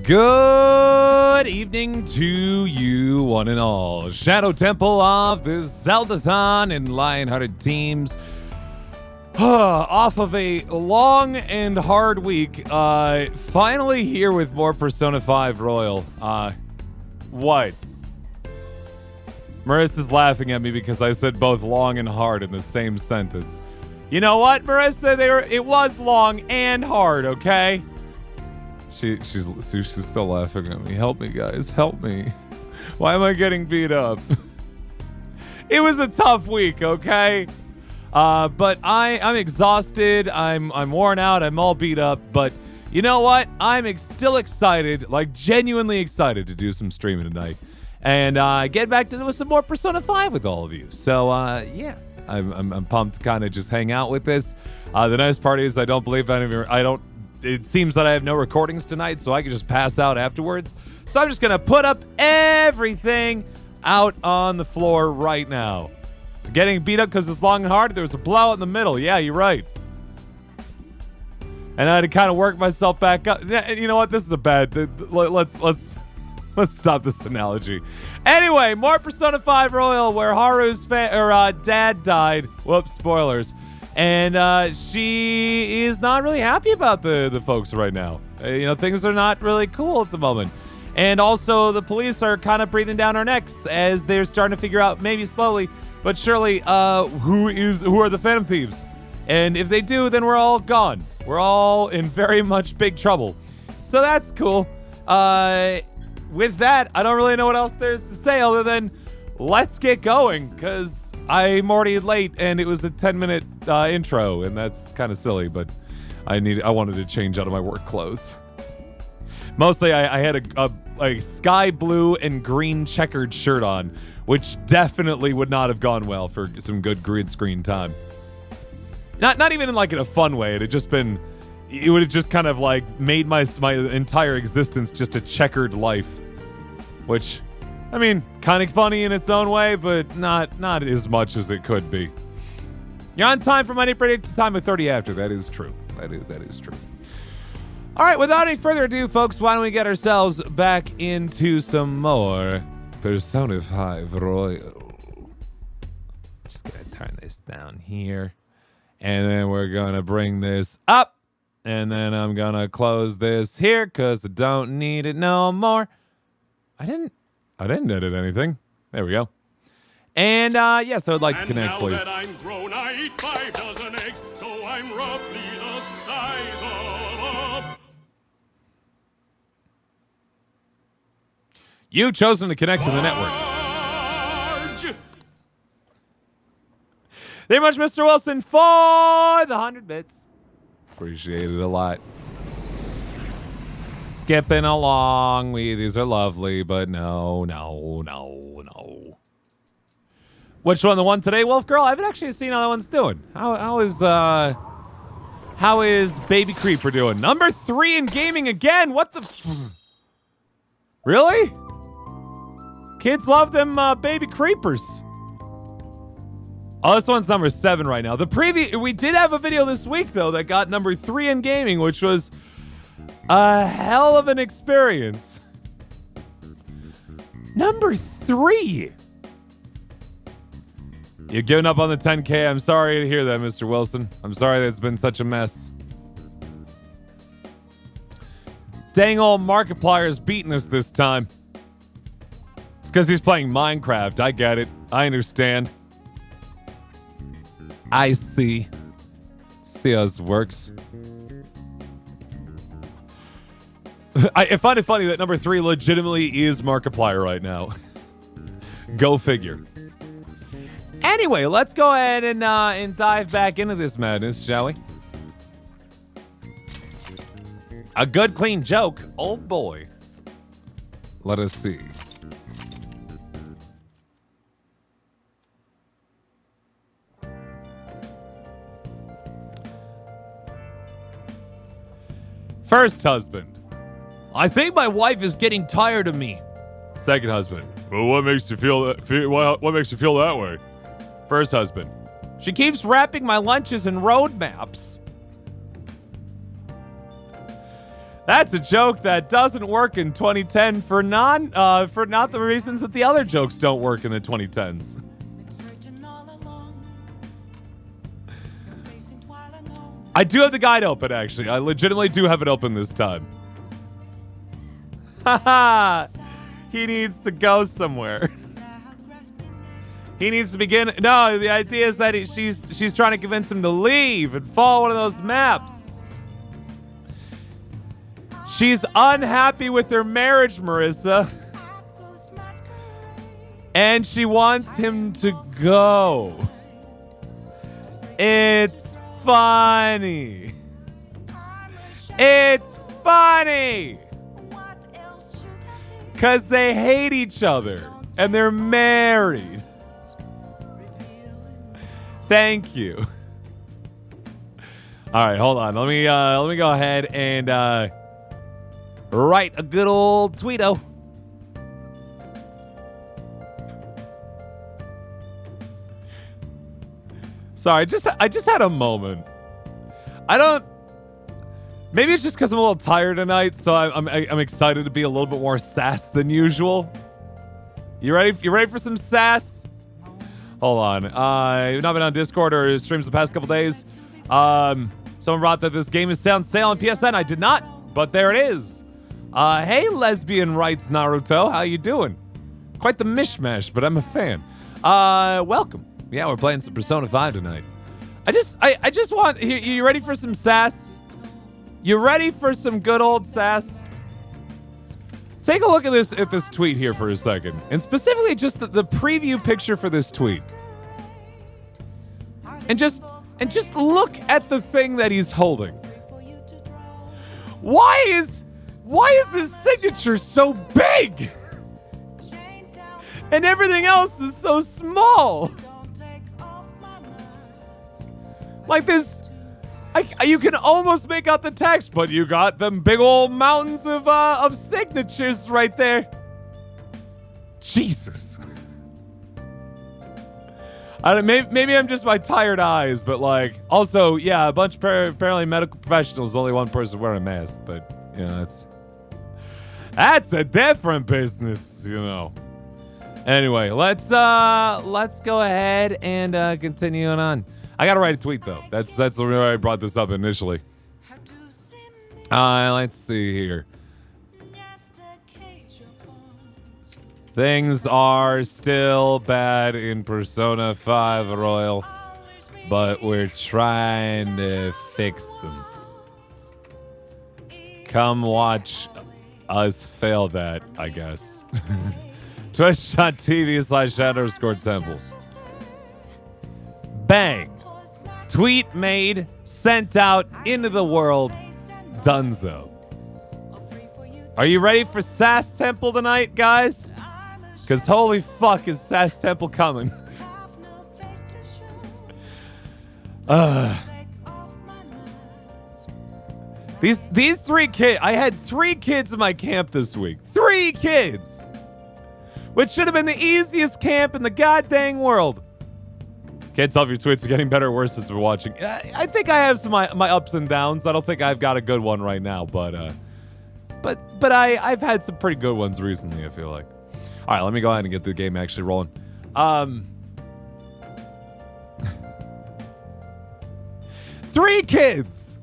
Good evening to you, one and all. Shadow Temple of the Zeldathon and Lionhearted teams. Off of a long and hard week, finally here with more Persona 5 Royal. What? Marissa's laughing at me because I said both long and hard in the same sentence. You know what, Marissa? It was long and hard, okay? She's still laughing at me. Help me, guys. Help me. Why am I getting beat up? It was a tough week, okay? But I'm exhausted. I'm worn out. I'm all beat up. But you know what? I'm still excited, like genuinely excited to do some streaming tonight. And get back to doing some more Persona 5 with all of you. So, yeah. I'm pumped to kind of just hang out with this. The nice part is it seems that I have no recordings tonight, so I can just pass out afterwards. So I'm just going to put up everything out on the floor right now. Getting beat up because it's long and hard. There was a blowout in the middle. Yeah, you're right. And I had to kind of work myself back up. You know what? This is a bad... Let's stop this analogy. Anyway, more Persona 5 Royal where Haru's dad died. Whoops, spoilers. And she is not really happy about the folks right now. Things are not really cool at the moment. And also, the police are kind of breathing down our necks as they're starting to figure out, maybe slowly, but surely, who are the Phantom Thieves. And if they do, then we're all gone. We're all in very much big trouble. So that's cool. With that, I don't really know what else there's to say other than let's get going, because I'm already late and it was a 10-minute intro, and that's kind of silly, but I wanted to change out of my work clothes. Mostly, I had a sky blue and green checkered shirt on, which definitely would not have gone well for some good grid screen time. Not even in like in a fun way. It would have just kind of like made my entire existence just a checkered life, which, I mean, kind of funny in its own way, but not as much as it could be. You're on time for my predicted time of 30 after. That is true. That is true. All right, without any further ado, folks, why don't we get ourselves back into some more Persona 5 Royal. Just gonna turn this down here, and then we're gonna bring this up, and then I'm gonna close this here because I don't need it no more. I didn't edit anything. There we go. And yes, I would like to connect, please. And now that I'm grown, I eat 5 dozen eggs, so I'm roughly the size of a... You've chosen to connect to the network. Very much, Mr. Wilson, for the 100 bits. Appreciate it a lot. Skipping along. These are lovely, but no. Which one? The one today, Wolf Girl? I haven't actually seen how that one's doing. How is Baby Creeper doing? Number 3 in gaming again. What the? Really? Kids love them Baby Creepers. Oh, this one's number 7 right now. We did have a video this week though that got number 3 in gaming, which was a hell of an experience. Number 3. You're giving up on the 10K. I'm sorry to hear that, Mr. Wilson. I'm sorry that it's been such a mess. Dang old Markiplier's beating us this time. It's because he's playing Minecraft. I get it. I understand. I see. See how this works. I find it funny that number 3 legitimately is Markiplier right now. Go figure. Anyway, let's go ahead and dive back into this madness, shall we? A good, clean joke. Oh, boy. Let us see. First husband. I think my wife is getting tired of me. Second husband. Well, what makes you feel that way? First husband. She keeps wrapping my lunches in road maps. That's a joke that doesn't work in 2010 for not the reasons that the other jokes don't work in the 2010s. I do have the guide open, actually. I legitimately do have it open this time. Haha! He needs to go somewhere. He needs to begin. No, the idea is that she's trying to convince him to leave and follow one of those maps. She's unhappy with her marriage, Marissa. And she wants him to go. It's funny. It's funny. Because they hate each other. And they're married. Thank you. All right, hold on. Let me go ahead and write a good old tweeto. Sorry, I just had a moment. Maybe it's just because I'm a little tired tonight, so I'm excited to be a little bit more sass than usual. You ready? You ready for some sass? Hold on. You've not been on Discord or streams the past couple days. Someone brought that this game is on sale on PSN. I did not, but there it is. Hey, lesbian rights Naruto, how you doing? Quite the mishmash, but I'm a fan. Welcome. Yeah, we're playing some Persona 5 tonight. I just want. You ready for some sass? You ready for some good old sass? Take a look at this tweet here for a second, and specifically just the preview picture for this tweet, and just look at the thing that he's holding. Why is his signature so big, and everything else is so small? Like this. You can almost make out the text, but you got them big old mountains of signatures right there. Jesus. Maybe I'm just my tired eyes, but like, also, yeah, a bunch of apparently medical professionals, only one person wearing a mask, but you know, that's a different business, you know. Anyway, let's go ahead and continue on. I gotta write a tweet though. That's the reason I brought this up initially. Let's see here. Things are still bad in Persona 5 Royal, but we're trying to fix them. Come watch us fail that, I guess. Twitch.tv/_temple. Bang. Tweet made, sent out into the world, donezo. Are you ready for Sass Temple tonight, guys? Because holy fuck is Sass Temple coming. These 3 kids, I had 3 kids in my camp this week. 3 kids! Which should have been the easiest camp in the goddamn world. Can't tell if your tweets are getting better or worse as we're watching. I think I have some my ups and downs. I don't think I've got a good one right now, but I've had some pretty good ones recently, I feel like. All right, let me go ahead and get the game actually rolling. 3 kids,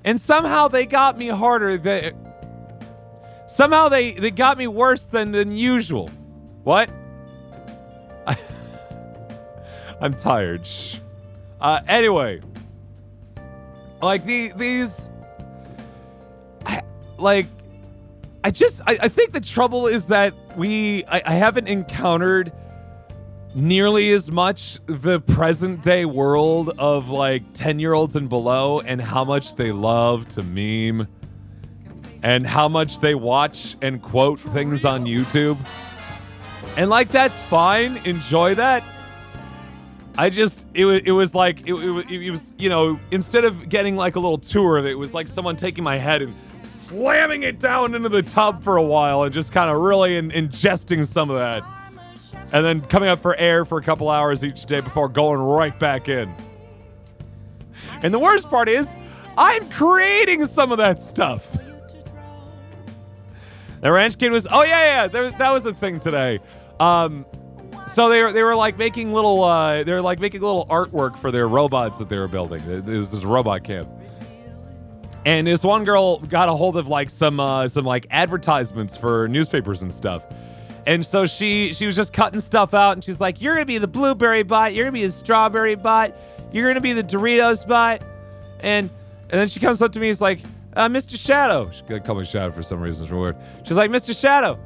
and somehow they got me harder. Somehow they got me worse than usual. What? I'm tired. Shh. Anyway, like these, I think the trouble is that I haven't encountered nearly as much the present day world of like 10-year-olds and below, and how much they love to meme, and how much they watch and quote things on YouTube, and like that's fine. Enjoy that. It was like, you know, instead of getting like a little tour of it, it was like someone taking my head and slamming it down into the tub for a while and just kind of really ingesting some of that. And then coming up for air for a couple hours each day before going right back in. And the worst part is, I'm creating some of that stuff. The ranch kid was, that was a thing today. So they were like making little artwork for their robots that they were building. There's this robot camp. And this one girl got a hold of like some like advertisements for newspapers and stuff. And so she was just cutting stuff out, and she's like, "You're gonna be the blueberry bot, you're gonna be the strawberry bot, you're gonna be the Doritos bot." And then she comes up to me, he's like, "Mr. Shadow." She called me Shadow for some reason, it's weird. She's like, "Mr. Shadow,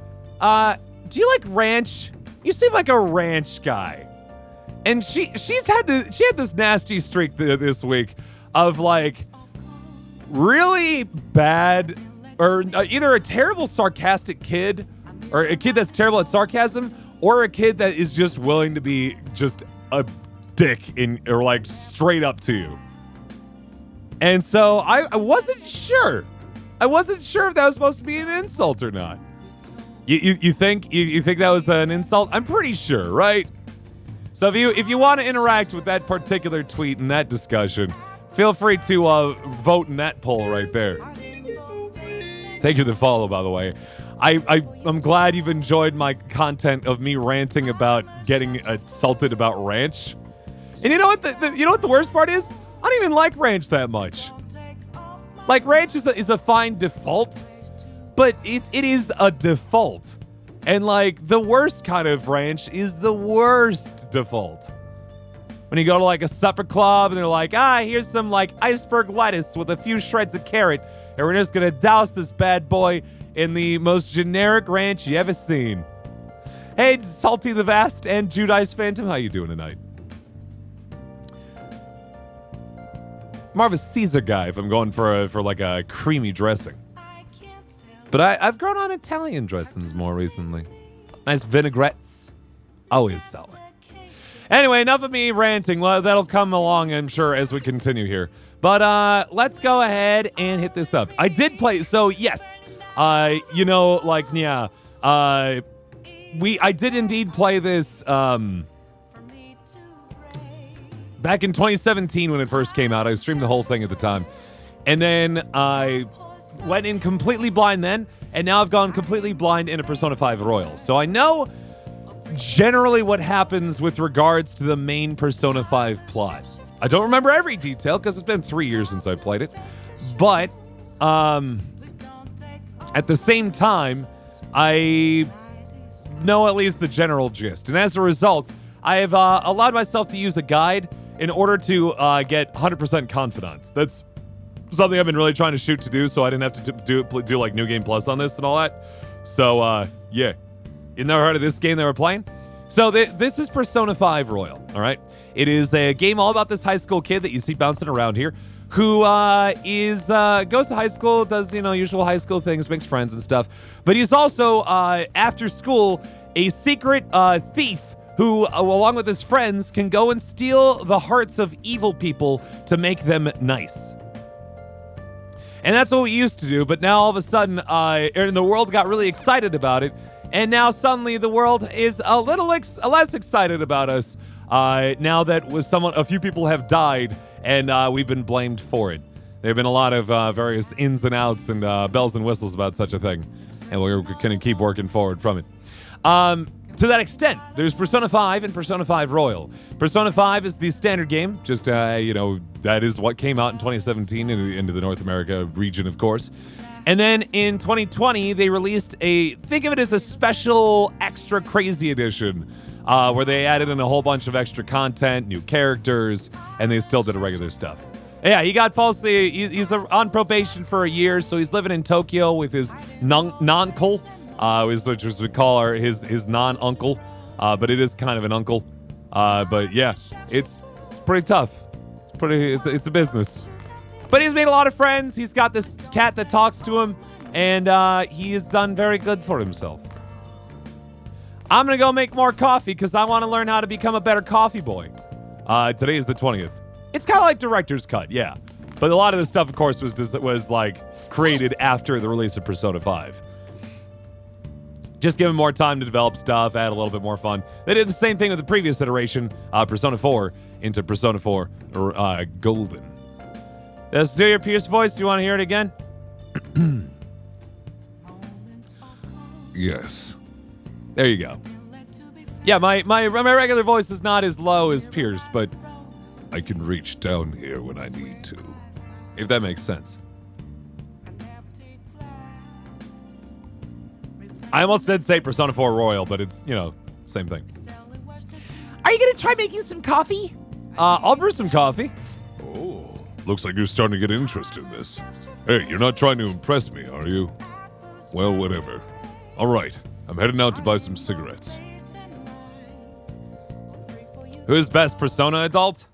do you like ranch? You seem like a ranch guy." And she had this nasty streak this week of like really bad, or either a terrible sarcastic kid, or a kid that's terrible at sarcasm, or a kid that is just willing to be just a dick or like straight up to you. And so I wasn't sure. I wasn't sure if that was supposed to be an insult or not. You think that was an insult? I'm pretty sure, right? So if you want to interact with that particular tweet and that discussion, feel free to vote in that poll right there. Thank you for the follow, by the way. I'm glad you've enjoyed my content of me ranting about getting insulted about ranch. And you know what the worst part is? I don't even like ranch that much. Like, ranch is a fine default, but it is a default. And like, the worst kind of ranch is the worst default. When you go to like a supper club and they're like, here's some like iceberg lettuce with a few shreds of carrot, and we're just gonna douse this bad boy in the most generic ranch you ever seen. Hey, Salty the Vast and Judice Phantom, how you doing tonight? More of a Caesar guy if I'm going for like a creamy dressing. But I've grown on Italian dressings more recently. Nice vinaigrettes. Always solid. Anyway, enough of me ranting. Well, that'll come along, I'm sure, as we continue here. But let's go ahead and hit this up. I did play, so yes. I did indeed play this back in 2017 when it first came out. I streamed the whole thing at the time. And then I went in completely blind then, and now I've gone completely blind in a Persona 5 Royal. So I know generally what happens with regards to the main Persona 5 plot. I don't remember every detail because it's been 3 years since I played it. But at the same time, I know at least the general gist. And as a result, I have allowed myself to use a guide in order to get 100% confidence. That's something I've been really trying to shoot to do, so I didn't have to do like New Game Plus on this and all that. So, yeah. You never heard of this game they were playing? So this is Persona 5 Royal, all right? It is a game all about this high school kid that you see bouncing around here who goes to high school, does, usual high school things, makes friends and stuff. But he's also, after school, a secret thief who, along with his friends, can go and steal the hearts of evil people to make them nice. And that's what we used to do, but now all of a sudden, the world got really excited about it, and now suddenly the world is a little less excited about us, now that a few people have died, and we've been blamed for it. There have been a lot of various ins and outs and bells and whistles about such a thing, and we're going to keep working forward from it. To that extent, there's Persona 5 and Persona 5 Royal. Persona 5 is the standard game, just, that is what came out in 2017 into the North America region, of course. And then in 2020, they released think of it as a special extra crazy edition, where they added in a whole bunch of extra content, new characters, and they still did regular stuff. Yeah, he got he's on probation for a year, so he's living in Tokyo with his non-uncle. Which we call his non-uncle, but it is kind of an uncle. But yeah, it's pretty tough. It's a business. But he's made a lot of friends. He's got this cat that talks to him, and he has done very good for himself. I'm gonna go make more coffee because I want to learn how to become a better coffee boy. Today is the 20th. It's kind of like director's cut, yeah. But a lot of this stuff, of course, was like created after the release of Persona 5. Just give him more time to develop stuff, add a little bit more fun. They did the same thing with the previous iteration, Persona 4, into Persona 4 Golden. Let's do your Pierce voice. Do you want to hear it again? Yes. There you go. Yeah, my regular voice is not as low as Pierce, but I can reach down here when I need to. if that makes sense. I almost did say Persona 4 Royal, but it's, same thing. Are you gonna try making some coffee? I'll brew some coffee. Oh, looks like you're starting to get interested in this. Hey, you're not trying to impress me, are you? Well, whatever. All right, I'm heading out to buy some cigarettes. Who's best Persona adult?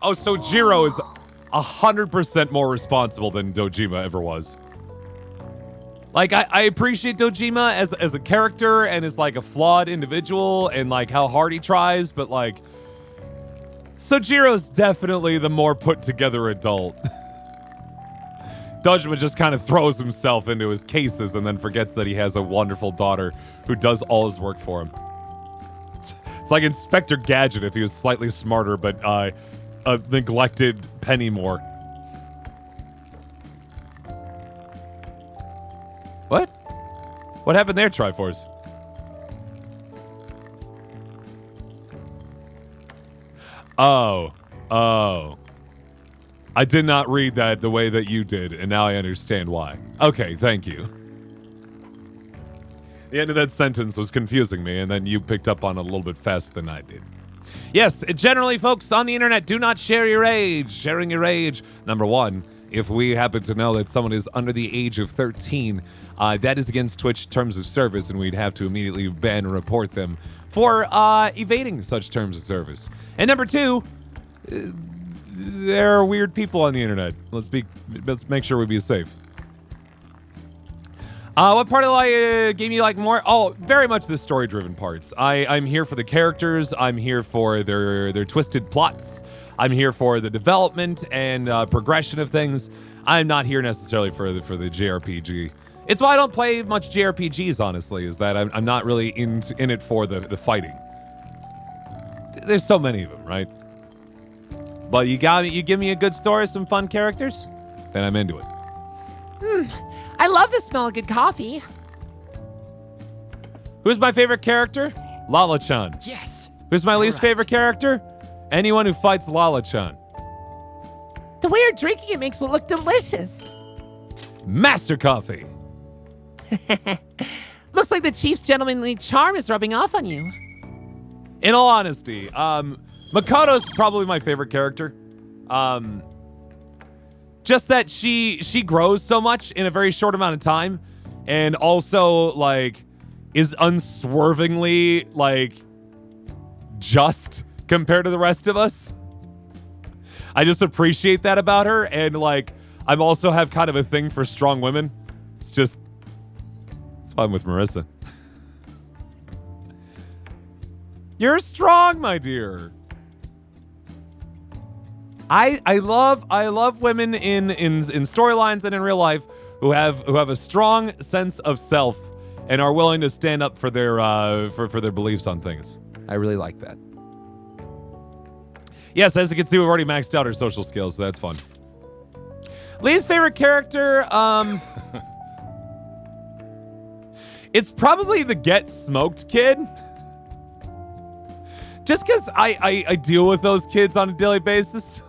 Oh, so Jiro is 100% more responsible than Dojima ever was. Like, I appreciate Dojima as a character and as, like, a flawed individual and, like, how hard he tries, but, like, Sojiro's definitely the more put-together adult. Dojima just kind of throws himself into his cases and then forgets that he has a wonderful daughter who does all his work for him. It's like Inspector Gadget if he was slightly smarter, but a neglected Pennymore. What? What happened there, Triforce? Oh. I did not read that the way that you did, and now I understand why. Okay, thank you. The end of that sentence was confusing me, and then you picked up on it a little bit faster than I did. Yes, generally, folks, on the internet, do not share your age. Sharing your age, number one, if we happen to know that someone is under the age of 13, that is against Twitch terms of service, and we'd have to immediately ban and report them for evading such terms of service. And number two, there are weird people on the internet. Let's make sure we be safe. What part of the game you like more? Oh, very much the story-driven parts. I'm here for the characters. I'm here for their twisted plots. I'm here for the development and progression of things. I'm not here necessarily for the JRPG. It's why I don't play much JRPGs, honestly, is that I'm not really in it for the fighting. There's so many of them, right? But you give me a good story, some fun characters, then I'm into it. I love the smell of good coffee. Who's my favorite character? Lala-chan. Yes. Who's my least favorite character? Anyone who fights Lala-chan. The way you're drinking it makes it look delicious. Master Coffee. Looks like the Chief's gentlemanly charm is rubbing off on you. In all honesty, Makoto's probably my favorite character. Just that she grows so much in a very short amount of time, and also, like, is unswervingly, like, just compared to the rest of us. I just appreciate that about her, and, like, I'm also have kind of a thing for strong women. It's why I'm with Marissa. You're strong, my dear. I love women in storylines and in real life who have a strong sense of self and are willing to stand up for their for their beliefs on things. I really like that. Yes, as you can see, we've already maxed out our social skills, so that's fun. Lee's favorite character, it's probably the Get Smoked kid. Just because I deal with those kids on a daily basis.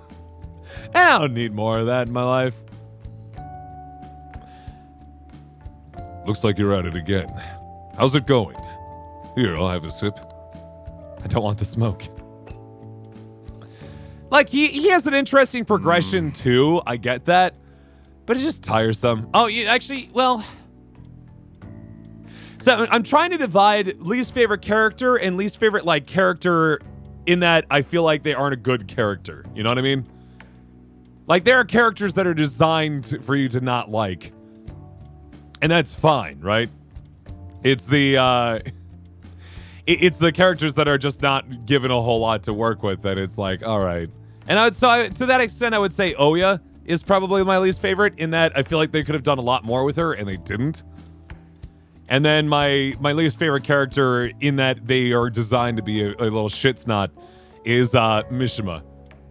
And I don't need more of that in my life. Looks like you're at it again. How's it going? Here, I'll have a sip. I don't want the smoke. Like, he has an interesting progression, too. I get that. But it's just tiresome. Oh, actually, well... So I'm trying to divide least favorite character and least favorite, like, character in that I feel like they aren't a good character. You know what I mean? Like, there are characters that are designed for you to not like. And that's fine, right? It's the, it's the characters that are just not given a whole lot to work with that it's like, all right. And to that extent, I would say Oya is probably my least favorite in that I feel like they could have done a lot more with her and they didn't. And then my least favorite character in that they are designed to be a little shit snot is Mishima.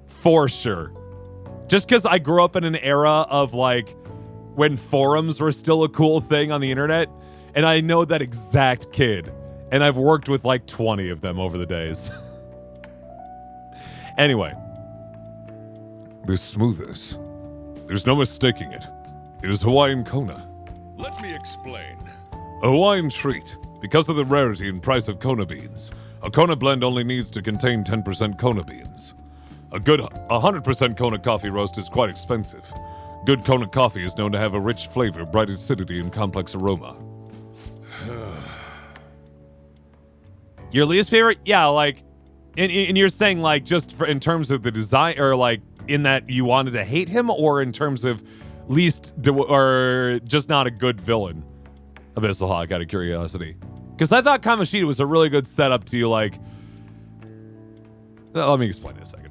For sure. Just because I grew up in an era of, like, when forums were still a cool thing on the internet, and I know that exact kid. And I've worked with like 20 of them over the days. Anyway. This smoothness. There's no mistaking it. It is Hawaiian Kona. Let me explain. A Hawaiian treat. Because of the rarity and price of Kona beans, a Kona blend only needs to contain 10% Kona beans. A good 100% Kona coffee roast is quite expensive. Good Kona coffee is known to have a rich flavor, bright acidity, and complex aroma. Your least favorite? Yeah, like, and you're saying like just in terms of the design, or like in that you wanted to hate him, or in terms of or just not a good villain? Abyssal Hawk, out of curiosity. Because I thought Kamoshida was a really good setup to you, like... Let me explain in a second.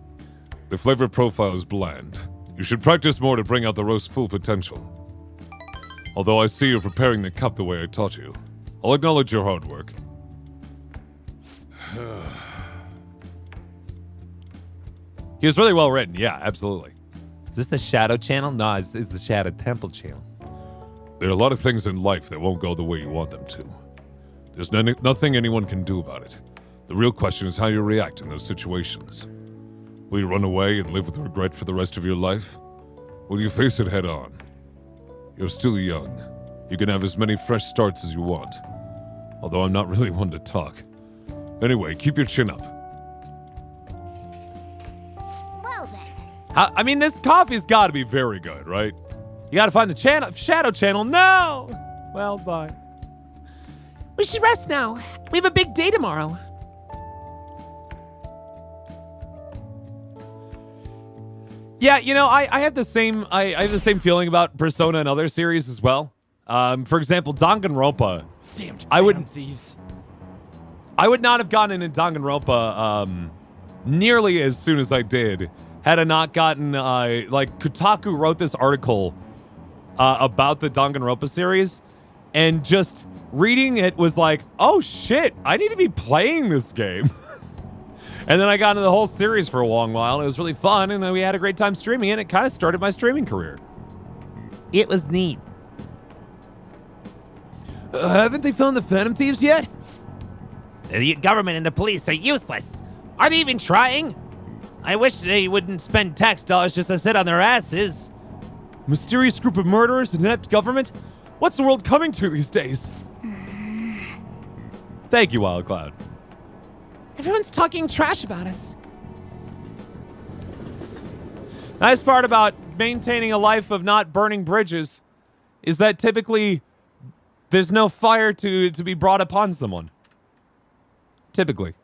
The flavor profile is bland. You should practice more to bring out the roast's full potential. Although I see you're preparing the cup the way I taught you. I'll acknowledge your hard work. He was really well written, yeah, absolutely. Is this the Shadow Channel? No, it's the Shadow Temple Channel. There are a lot of things in life that won't go the way you want them to. There's nothing anyone can do about it. The real question is how you react in those situations. Will you run away and live with regret for the rest of your life? Will you face it head on? You're still young. You can have as many fresh starts as you want. Although I'm not really one to talk. Anyway, keep your chin up. Well then. I mean, this coffee's got to be very good, right? You got to find the channel, Shadow Channel. No! Well, bye. We should rest now. We have a big day tomorrow. Yeah, you know, I have the same I have the same feeling about Persona and other series as well. For example, Danganronpa. Damned I would- thieves. I would not have gotten into Danganronpa nearly as soon as I did had I not gotten like Kotaku wrote this article about the Danganronpa series, and just reading it was like, oh shit, I need to be playing this game. And then I got into the whole series for a long while, and it was really fun, and then we had a great time streaming it, and it kind of started my streaming career. It was neat. Haven't they found the Phantom Thieves yet? The government and the police are useless. Are they even trying? I wish they wouldn't spend tax dollars just to sit on their asses. Mysterious group of murderers and inept government? What's the world coming to these days? Thank you, Wild Cloud. Everyone's talking trash about us. Nice part about maintaining a life of not burning bridges is that typically there's no fire to be brought upon someone. Typically.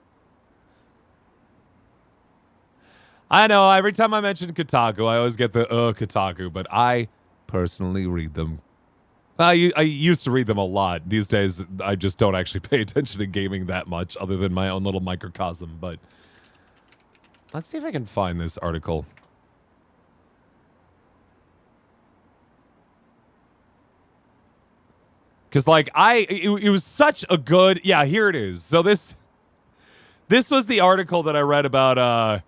I know, every time I mention Kotaku, I always get the Kotaku, but I personally read them. I used to read them a lot. These days, I just don't actually pay attention to gaming that much, other than my own little microcosm, but let's see if I can find this article. Because, like, it was such a good... Yeah, here it is. So this was the article that I read about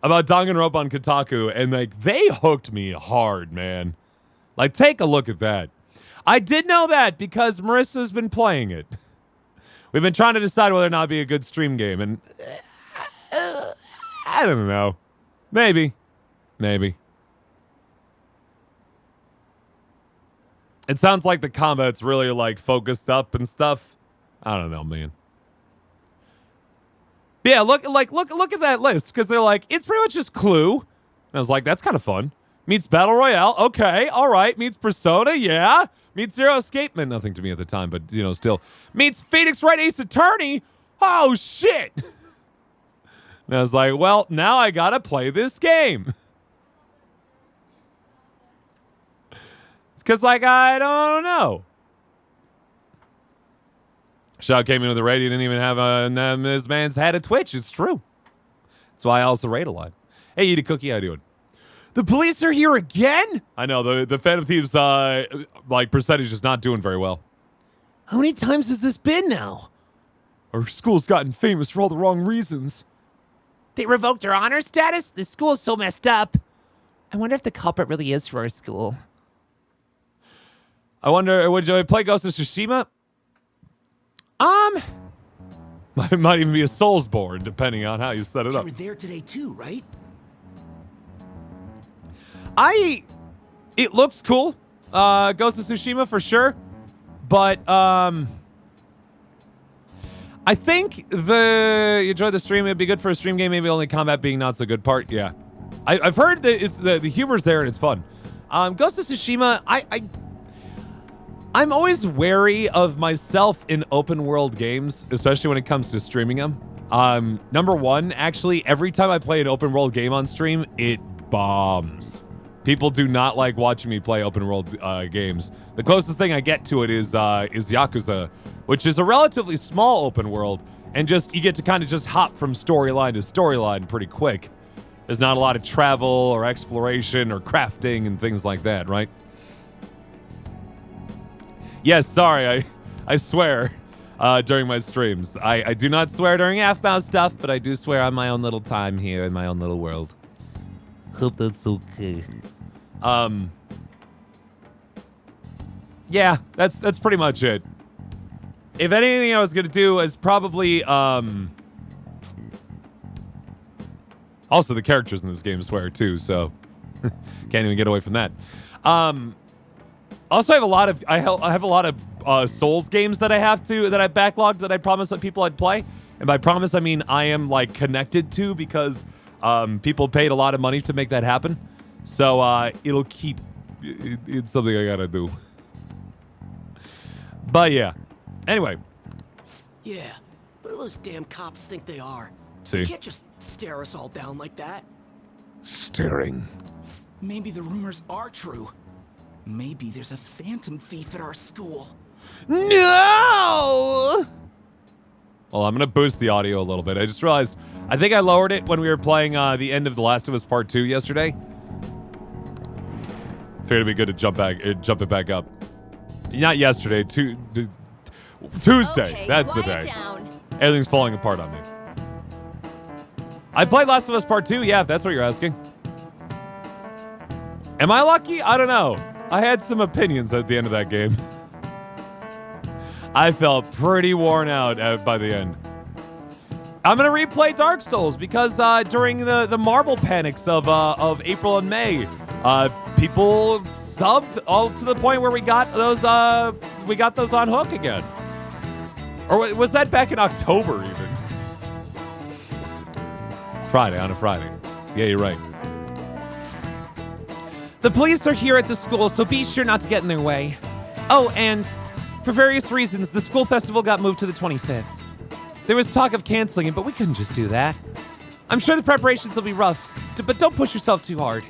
Danganronpa on Kotaku, and, like, they hooked me hard, man. Like, take a look at that. I did know that because Marissa's been playing it. We've been trying to decide whether or not it'd be a good stream game, and I don't know. Maybe. It sounds like the combat's really, like, focused up and stuff. I don't know, man. But yeah, look at that list, because they're like, it's pretty much just Clue. And I was like, that's kind of fun. Meets Battle Royale, okay, all right. Meets Persona, yeah. Meets Zero Escape, meant nothing to me at the time, but, you know, still. Meets Phoenix Wright Ace Attorney, oh, shit. And I was like, well, now I gotta play this game. It's because, like, I don't know. Shaw came in with a raid. He didn't even have this man's had a Twitch. It's true. That's why I also raid a lot. Hey, Eat a Cookie, how you doing? The police are here again? I know, the Phantom Thieves, like, percentage is not doing very well. How many times has this been now? Our school's gotten famous for all the wrong reasons. They revoked our honor status? The school's so messed up. I wonder if the culprit really is for our school. I wonder, would you play Ghost of Tsushima? Might even be a Soulsborne, depending on how you set it You up. were there today too, right? It looks cool. Ghost of Tsushima for sure. But, I think you enjoyed the stream. It'd be good for a stream game. Maybe only combat being not so good part. Yeah, I've heard that it's the humor's there and it's fun. Ghost of Tsushima. I'm always wary of myself in open world games, especially when it comes to streaming them. Number one, actually, every time I play an open world game on stream, it bombs. People do not like watching me play open world games. The closest thing I get to it is Yakuza, which is a relatively small open world, and you get to kind of just hop from storyline to storyline pretty quick. There's not a lot of travel or exploration or crafting and things like that, right? Yes, sorry, I swear during my streams. I do not swear during half-mouse stuff, but I do swear on my own little time here in my own little world. Hope that's okay. Yeah, that's pretty much it. If anything I was gonna do is probably also the characters in this game swear too, so can't even get away from that. Also, I have a lot of Souls games that I backlogged that I promised that people I'd play, and by promise I mean I am like connected to because people paid a lot of money to make that happen. So it'll keep. It's something I gotta do. But yeah. Anyway. Yeah, what do those damn cops think they are? See? They can't just stare us all down like that. Staring. Maybe the rumors are true. Maybe there's a phantom thief at our school. No! Well, I'm gonna boost the audio a little bit. I just realized, I think I lowered it when we were playing the end of The Last of Us Part 2 yesterday. Figured it'd be good to jump it back up. Not yesterday, Tuesday. Okay, That's the quiet day. down. Everything's falling apart on me. I played Last of Us Part 2, yeah, if that's what you're asking. Am I lucky? I don't know. I had some opinions at the end of that game. I felt pretty worn out by the end. I'm gonna replay Dark Souls because during the marble panics of April and May, people subbed all to the point where we got those on hook again. Or was that back in October even? On a Friday. Yeah, you're right. The police are here at the school, so be sure not to get in their way. Oh, and for various reasons, the school festival got moved to the 25th. There was talk of canceling it, but we couldn't just do that. I'm sure the preparations will be rough, but don't push yourself too hard.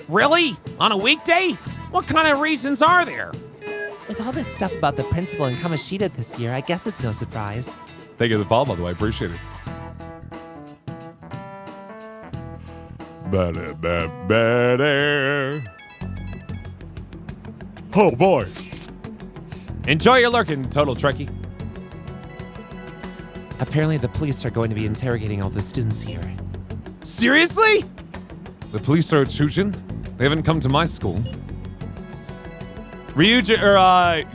Really? On a weekday? What kind of reasons are there? With all this stuff about the principal and Kamoshida this year, I guess it's no surprise. Thank you for the follow, by the way. I appreciate it. Oh boy. Enjoy your lurking, Total Trekkie. Apparently the police are going to be interrogating all the students here. Seriously? The police are at Shujin? They haven't come to my school. Yusuke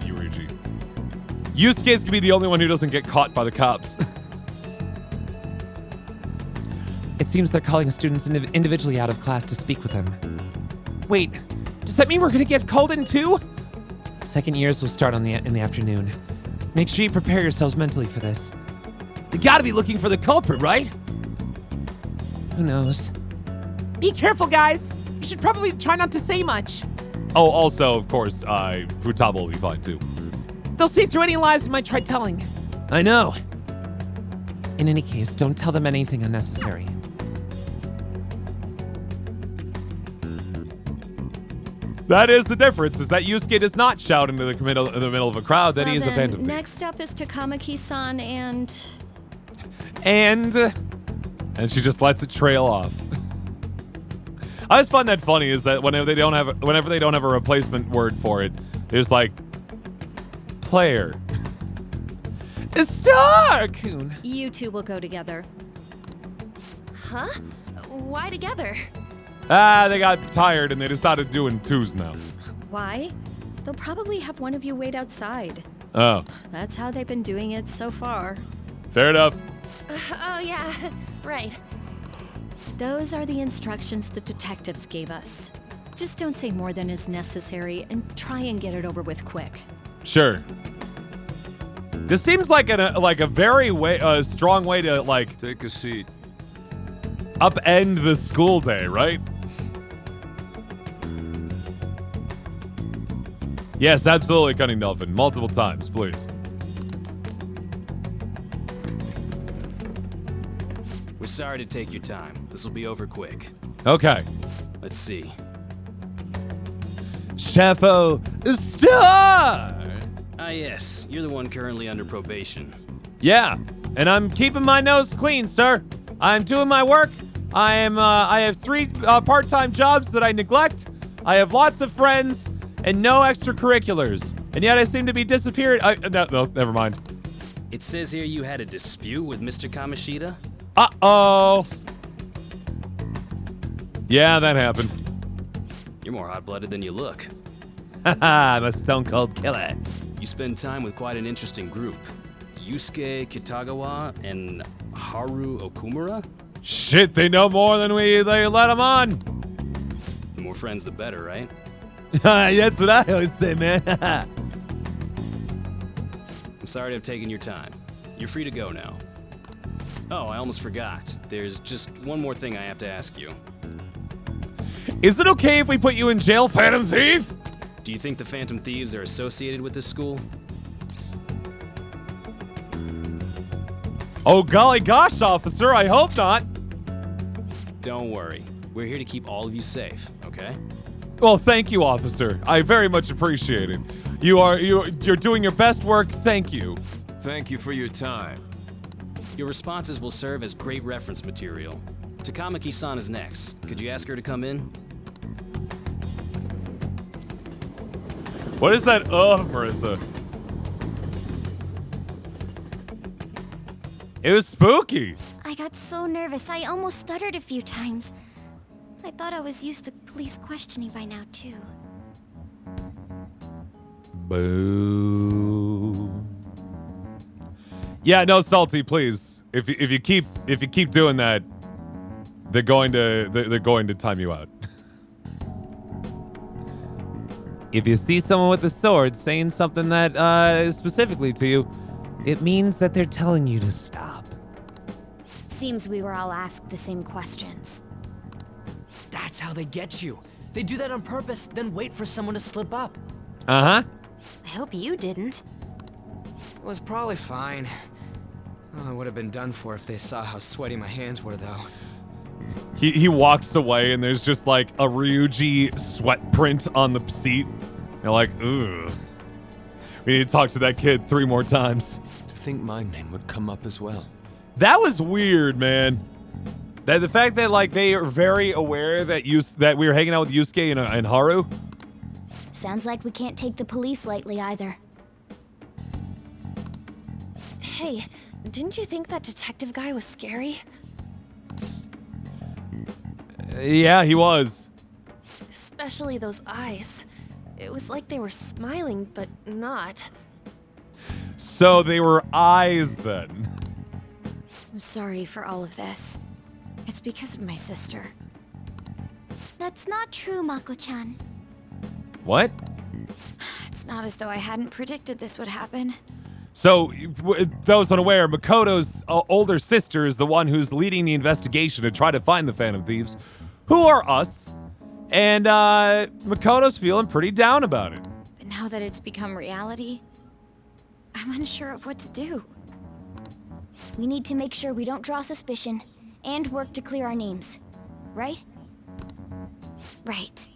is gonna be the only one who doesn't get caught by the cops. It seems they're calling students individually out of class to speak with them. Wait, does that mean we're gonna get called in too? Second years will start in the afternoon. Make sure you prepare yourselves mentally for this. They gotta be looking for the culprit, right? Who knows? Be careful, guys. You should probably try not to say much. Oh, also, of course, Futaba will be fine too. They'll see through any lies we might try telling. I know. In any case, don't tell them anything unnecessary. That is the difference, is that Yusuke does not shout into the middle of a crowd that he is a phantom thief. Next up is Takamaki-san and And she just lets it trail off. I always find that funny is that whenever they don't have a replacement word for it, there's like player. Star-kun! you two will go together. Huh? Why together? They got tired and they decided doing twos now. Why? They'll probably have one of you wait outside. Oh, That's how they've been doing it so far. fair enough. Oh, yeah, right. Those are the instructions the detectives gave us. Just don't say more than is necessary and try and get it over with quick. Sure. This seems like a very strong way to like Take a seat. upend the school day, right? Yes, absolutely, Cunning Dolphin. Multiple times, please. We're sorry to take your time. This will be over quick. Okay. Let's see. Chefo Star! Ah, yes. You're the one currently under probation. Yeah, and I'm keeping my nose clean, sir. I'm doing my work. I have 3 part-time jobs that I neglect. I have lots of friends and no extracurriculars. And yet I seem to be disappeared. No, never mind. It says here you had a dispute with Mr. Kamoshida? Uh-oh. Yeah, that happened. You're more hot-blooded than you look. Haha, I'm a stone-cold killer. You spend time with quite an interesting group. Yusuke Kitagawa and Haru Okumura? Shit, they know more than they let them on. The more friends, the better, right? That's what I always say, man. I'm sorry to have taken your time. You're free to go now. Oh, I almost forgot. There's just one more thing I have to ask you. Is it okay if we put you in jail, Phantom Thief? Do you think the Phantom Thieves are associated with this school? Oh, golly gosh, officer, I hope not. Don't worry. We're here to keep all of you safe, okay? Well, thank you, officer. I very much appreciate it. You're doing your best work. Thank you. Thank you for your time. Your responses will serve as great reference material. Takamaki-san is next. Could you ask her to come in? What is that? Marissa. It was spooky. I got so nervous, I almost stuttered a few times. I thought I was used to police questioning by now, too. Boo. Yeah, no, Salty, please. If you keep doing that, they're going to time you out. If you see someone with a sword saying something that is specifically to you, it means that they're telling you to stop. Seems we were all asked the same questions. That's how they get you. They do that on purpose, then wait for someone to slip up. Uh-huh. I hope you didn't. It was probably fine. Oh, I would have been done for if they saw how sweaty my hands were, though. He walks away and there's just like a Ryuji sweat print on the seat. You're like, ugh. We need to talk to that kid 3 more times. To think my name would come up as well. That was weird, man. That the fact that like they are very aware that that we were hanging out with Yusuke and Haru. Sounds like we can't take the police lightly either. Hey, didn't you think that detective guy was scary? Yeah, he was. Especially those eyes. It was like they were smiling, but not. So they were eyes then. I'm sorry for all of this. It's because of my sister. That's not true, Mako-chan. What? It's not as though I hadn't predicted this would happen. So, those unaware, Makoto's older sister is the one who's leading the investigation to try to find the Phantom Thieves, who are us. And Makoto's feeling pretty down about it. But now that it's become reality, I'm unsure of what to do. We need to make sure we don't draw suspicion and work to clear our names. Right? Right.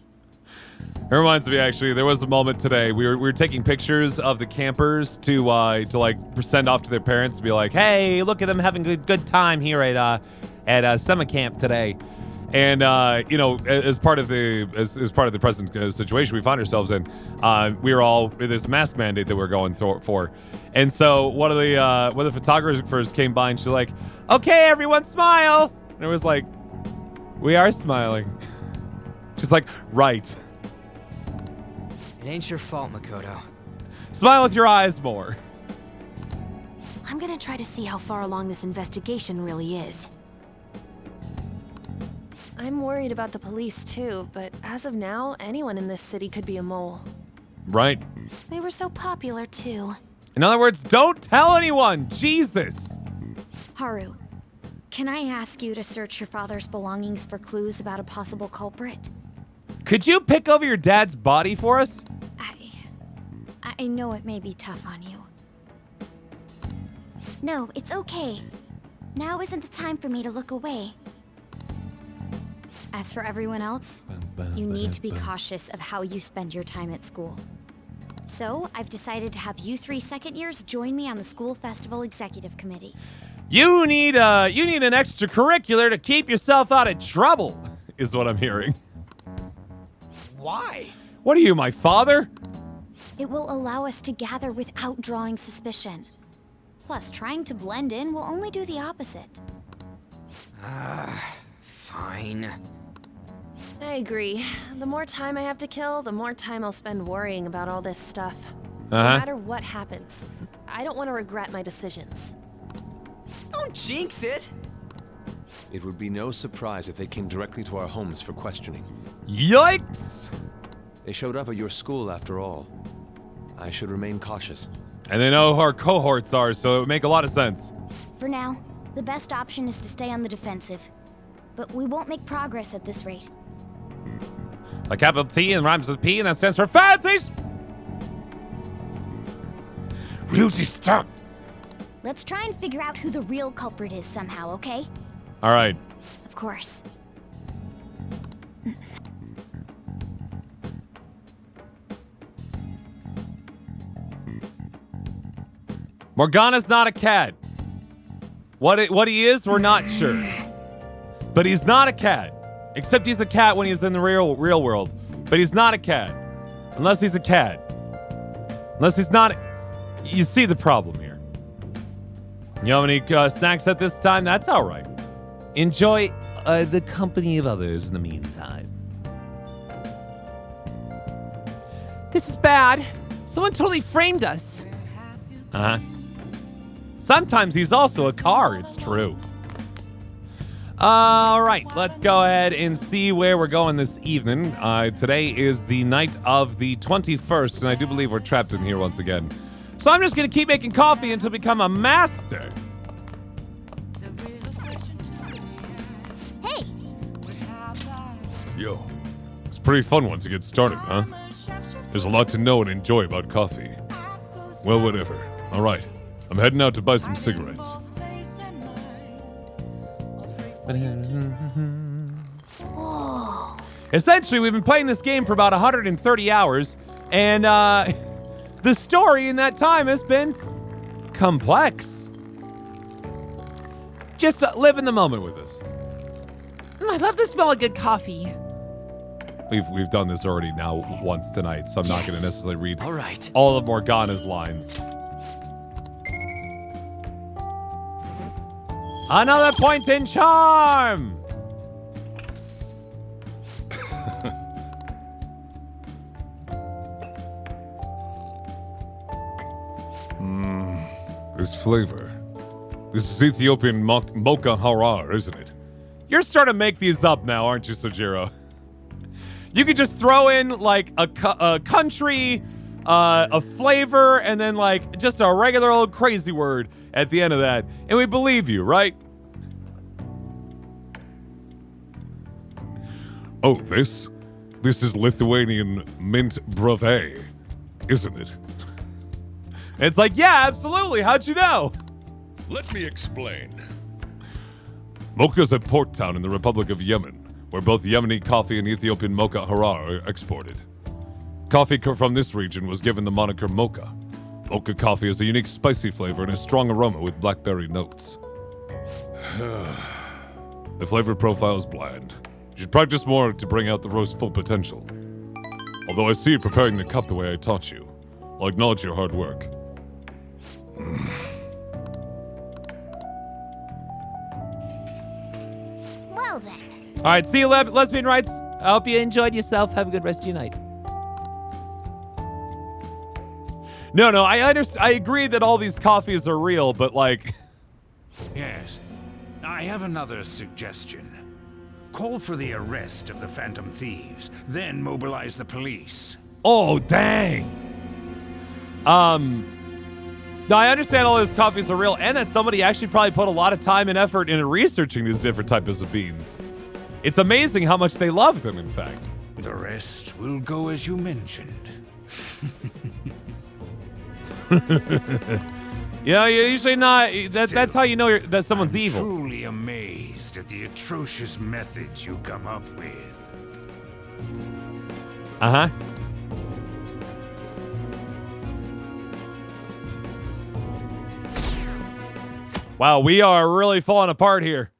It reminds me, actually, there was a moment today. We were taking pictures of the campers to like send off to their parents to be like, hey, look at them having a good time here at summer camp today. And you know, as part of the present situation we find ourselves in, there's a mask mandate that we're going for, and so one of the photographers came by and she's like, "Okay, everyone, smile." And it was like, "We are smiling." She's like, "Right." It ain't your fault, Makoto. Smile with your eyes more. I'm gonna try to see how far along this investigation really is. I'm worried about the police too, but as of now, anyone in this city could be a mole. Right. They were so popular too. In other words, don't tell anyone. Jesus. Haru, can I ask you to search your father's belongings for clues about a possible culprit? Could you pick over your dad's body for us? I know it may be tough on you. No, it's okay. Now isn't the time for me to look away. As for everyone else, you need to be cautious of how you spend your time at school. So, I've decided to have you 3 second years join me on the school festival executive committee. You need an extracurricular to keep yourself out of trouble, is what I'm hearing. Why? What are you, my father? It will allow us to gather without drawing suspicion. Plus, trying to blend in will only do the opposite. Fine. I agree. The more time I have to kill, the more time I'll spend worrying about all this stuff. No matter what happens, I don't want to regret my decisions. Don't jinx it! It would be no surprise if they came directly to our homes for questioning. Yikes! They showed up at your school after all. I should remain cautious. And they know who our cohorts are, so it would make a lot of sense. For now, the best option is to stay on the defensive. But we won't make progress at this rate. A capital T and rhymes with P, and that stands for Fancies! Ryuji, stop! Let's try and figure out who the real culprit is somehow, okay? All right. Of course. Morgana's not a cat. What he is, we're not sure. But he's not a cat. Except he's a cat when he's in the real world. But he's not a cat. Unless he's a cat. Unless he's not. You see the problem here. You have any snacks at this time? That's all right. Enjoy the company of others in the meantime. This is bad. Someone totally framed us. Uh-huh. Sometimes he's also a car, it's true. All right, let's go ahead and see where we're going this evening. Today is the night of the 21st, and I do believe we're trapped in here once again. So I'm just going to keep making coffee until I become a master. Hey! Yo, it's pretty fun once you get started, huh? There's a lot to know and enjoy about coffee. Well, whatever. All right, I'm heading out to buy some cigarettes. Essentially, we've been playing this game for about 130 hours, and the story in that time has been complex. Just live in the moment with us. I love the smell of good coffee. We've done this already now once tonight, so I'm not going to necessarily read Alright. all of Morgana's lines. Another point in charm! This flavor. This is Ethiopian mocha harar, isn't it? You're starting to make these up now, aren't you, Sojiro? You could just throw in, like, a country, a flavor, and then, like, just a regular old crazy word at the end of that, and we believe you, right? Oh, this? This is Lithuanian mint brevet, isn't it? It's like, yeah, absolutely. How'd you know? Let me explain. Mocha's a port town in the Republic of Yemen, where both Yemeni coffee and Ethiopian mocha harar are exported. Coffee from this region was given the moniker mocha. Mocha coffee has a unique spicy flavor and a strong aroma with blackberry notes. The flavor profile is bland. You should practice more to bring out the roast's full potential. Although I see you preparing the cup the way I taught you, I'll acknowledge your hard work. Well then. All right, see you, lesbian rights. I hope you enjoyed yourself. Have a good rest of your night. No, I understand. I agree that all these coffees are real, but like... Yes. I have another suggestion. Call for the arrest of the Phantom Thieves, then mobilize the police. Oh, dang. No, I understand all those coffees are real, and that somebody actually probably put a lot of time and effort into researching these different types of beans. It's amazing how much they love them, in fact. The rest will go as you mentioned. Yeah, you're usually not. That's how you know that someone's evil. Truly amazed at the atrocious methods you come up with. Uh-huh. Wow, we are really falling apart here.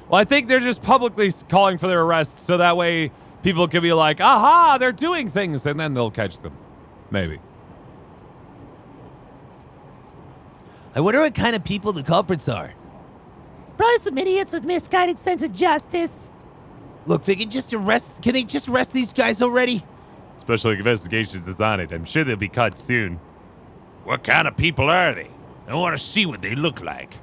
Well, I think they're just publicly calling for their arrest so that way people can be like, aha, they're doing things, and then they'll catch them. Maybe. I wonder what kind of people the culprits are. Probably some idiots with misguided sense of justice. Look, can they just arrest these guys already? Special investigations is on it. I'm sure they'll be caught soon. What kind of people are they? I want to see what they look like.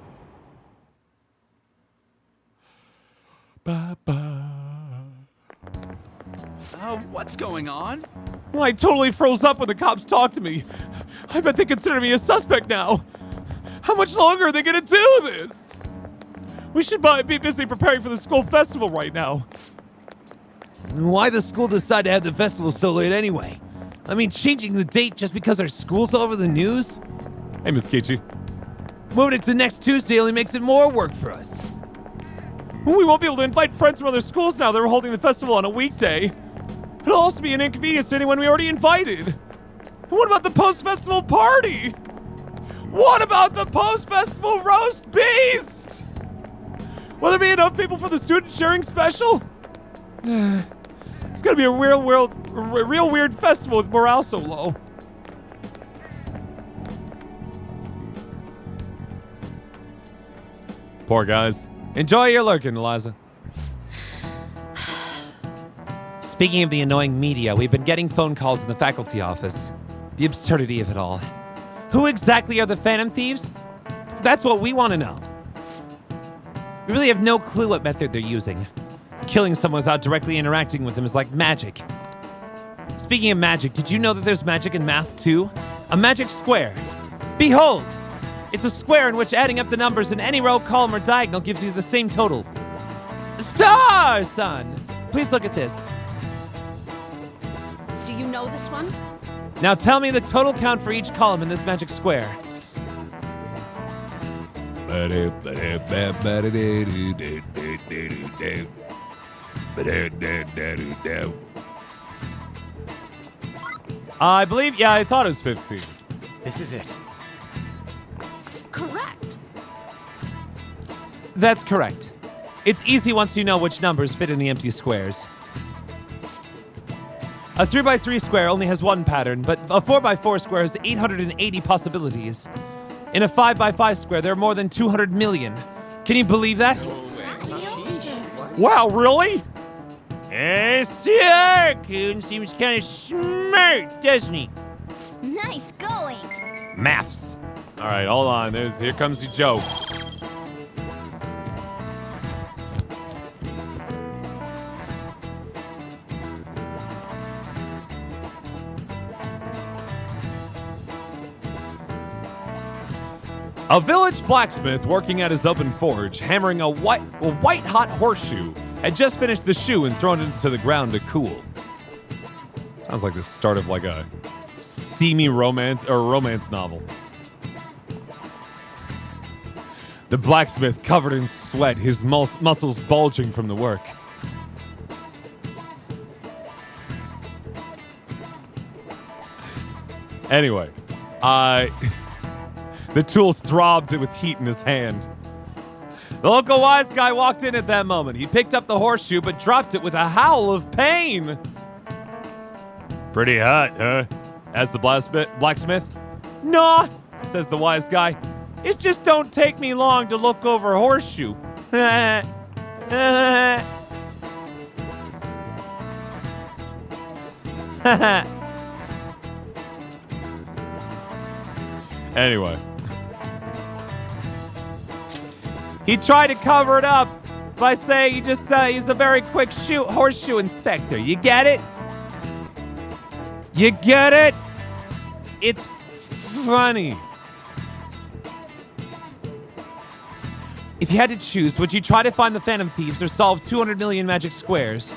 What's going on? Well, I totally froze up when the cops talked to me. I bet they consider me a suspect now. How much longer are they gonna do this? We should be busy preparing for the school festival right now. Why the school decide to have the festival so late anyway? I mean, changing the date just because our school's all over the news? Hey, Miss Kichi. Moving it to next Tuesday only makes it more work for us. We won't be able to invite friends from other schools now that we're holding the festival on a weekday. It'll also be an inconvenience to anyone we already invited. And what about the post-festival party? What about the post-festival roast beast? Will there be enough people for the student sharing special? It's gonna be a real weird festival with morale so low. Poor guys. Enjoy your lurking, Eliza. Speaking of the annoying media, we've been getting phone calls in the faculty office. The absurdity of it all. Who exactly are the Phantom Thieves? That's what we want to know. We really have no clue what method they're using. Killing someone without directly interacting with them is like magic. Speaking of magic, did you know that there's magic in math too? A magic square. Behold! It's a square in which adding up the numbers in any row, column, or diagonal gives you the same total. Star, son! Please look at this. Do you know this one? Now tell me the total count for each column in this magic square. I believe, yeah, I thought it was 15. This is it. Correct. That's correct. It's easy once you know which numbers fit in the empty squares. A 3x3 square only has one pattern, but a 4x4 square has 880 possibilities. In a 5x5 square, there are more than 200 million. Can you believe that? Wow, really? Coon seems kind of smart, doesn't he? Nice going. Maths. All right, hold on. Here comes the joke. A village blacksmith working at his open forge, hammering a white-hot horseshoe, had just finished the shoe and thrown it into the ground to cool. Sounds like the start of like a steamy romance novel. The blacksmith, covered in sweat, his muscles bulging from the work. Anyway, the tools throbbed with heat in his hand. The local wise guy walked in at that moment. He picked up the horseshoe but dropped it with a howl of pain. Pretty hot, huh? Asked the blacksmith. Nah, says the wise guy. It just don't take me long to look over a horseshoe. Anyway. He tried to cover it up by saying he's a very quick horseshoe inspector. You get it? You get it? It's funny. If you had to choose, would you try to find the Phantom Thieves or solve 200 million magic squares?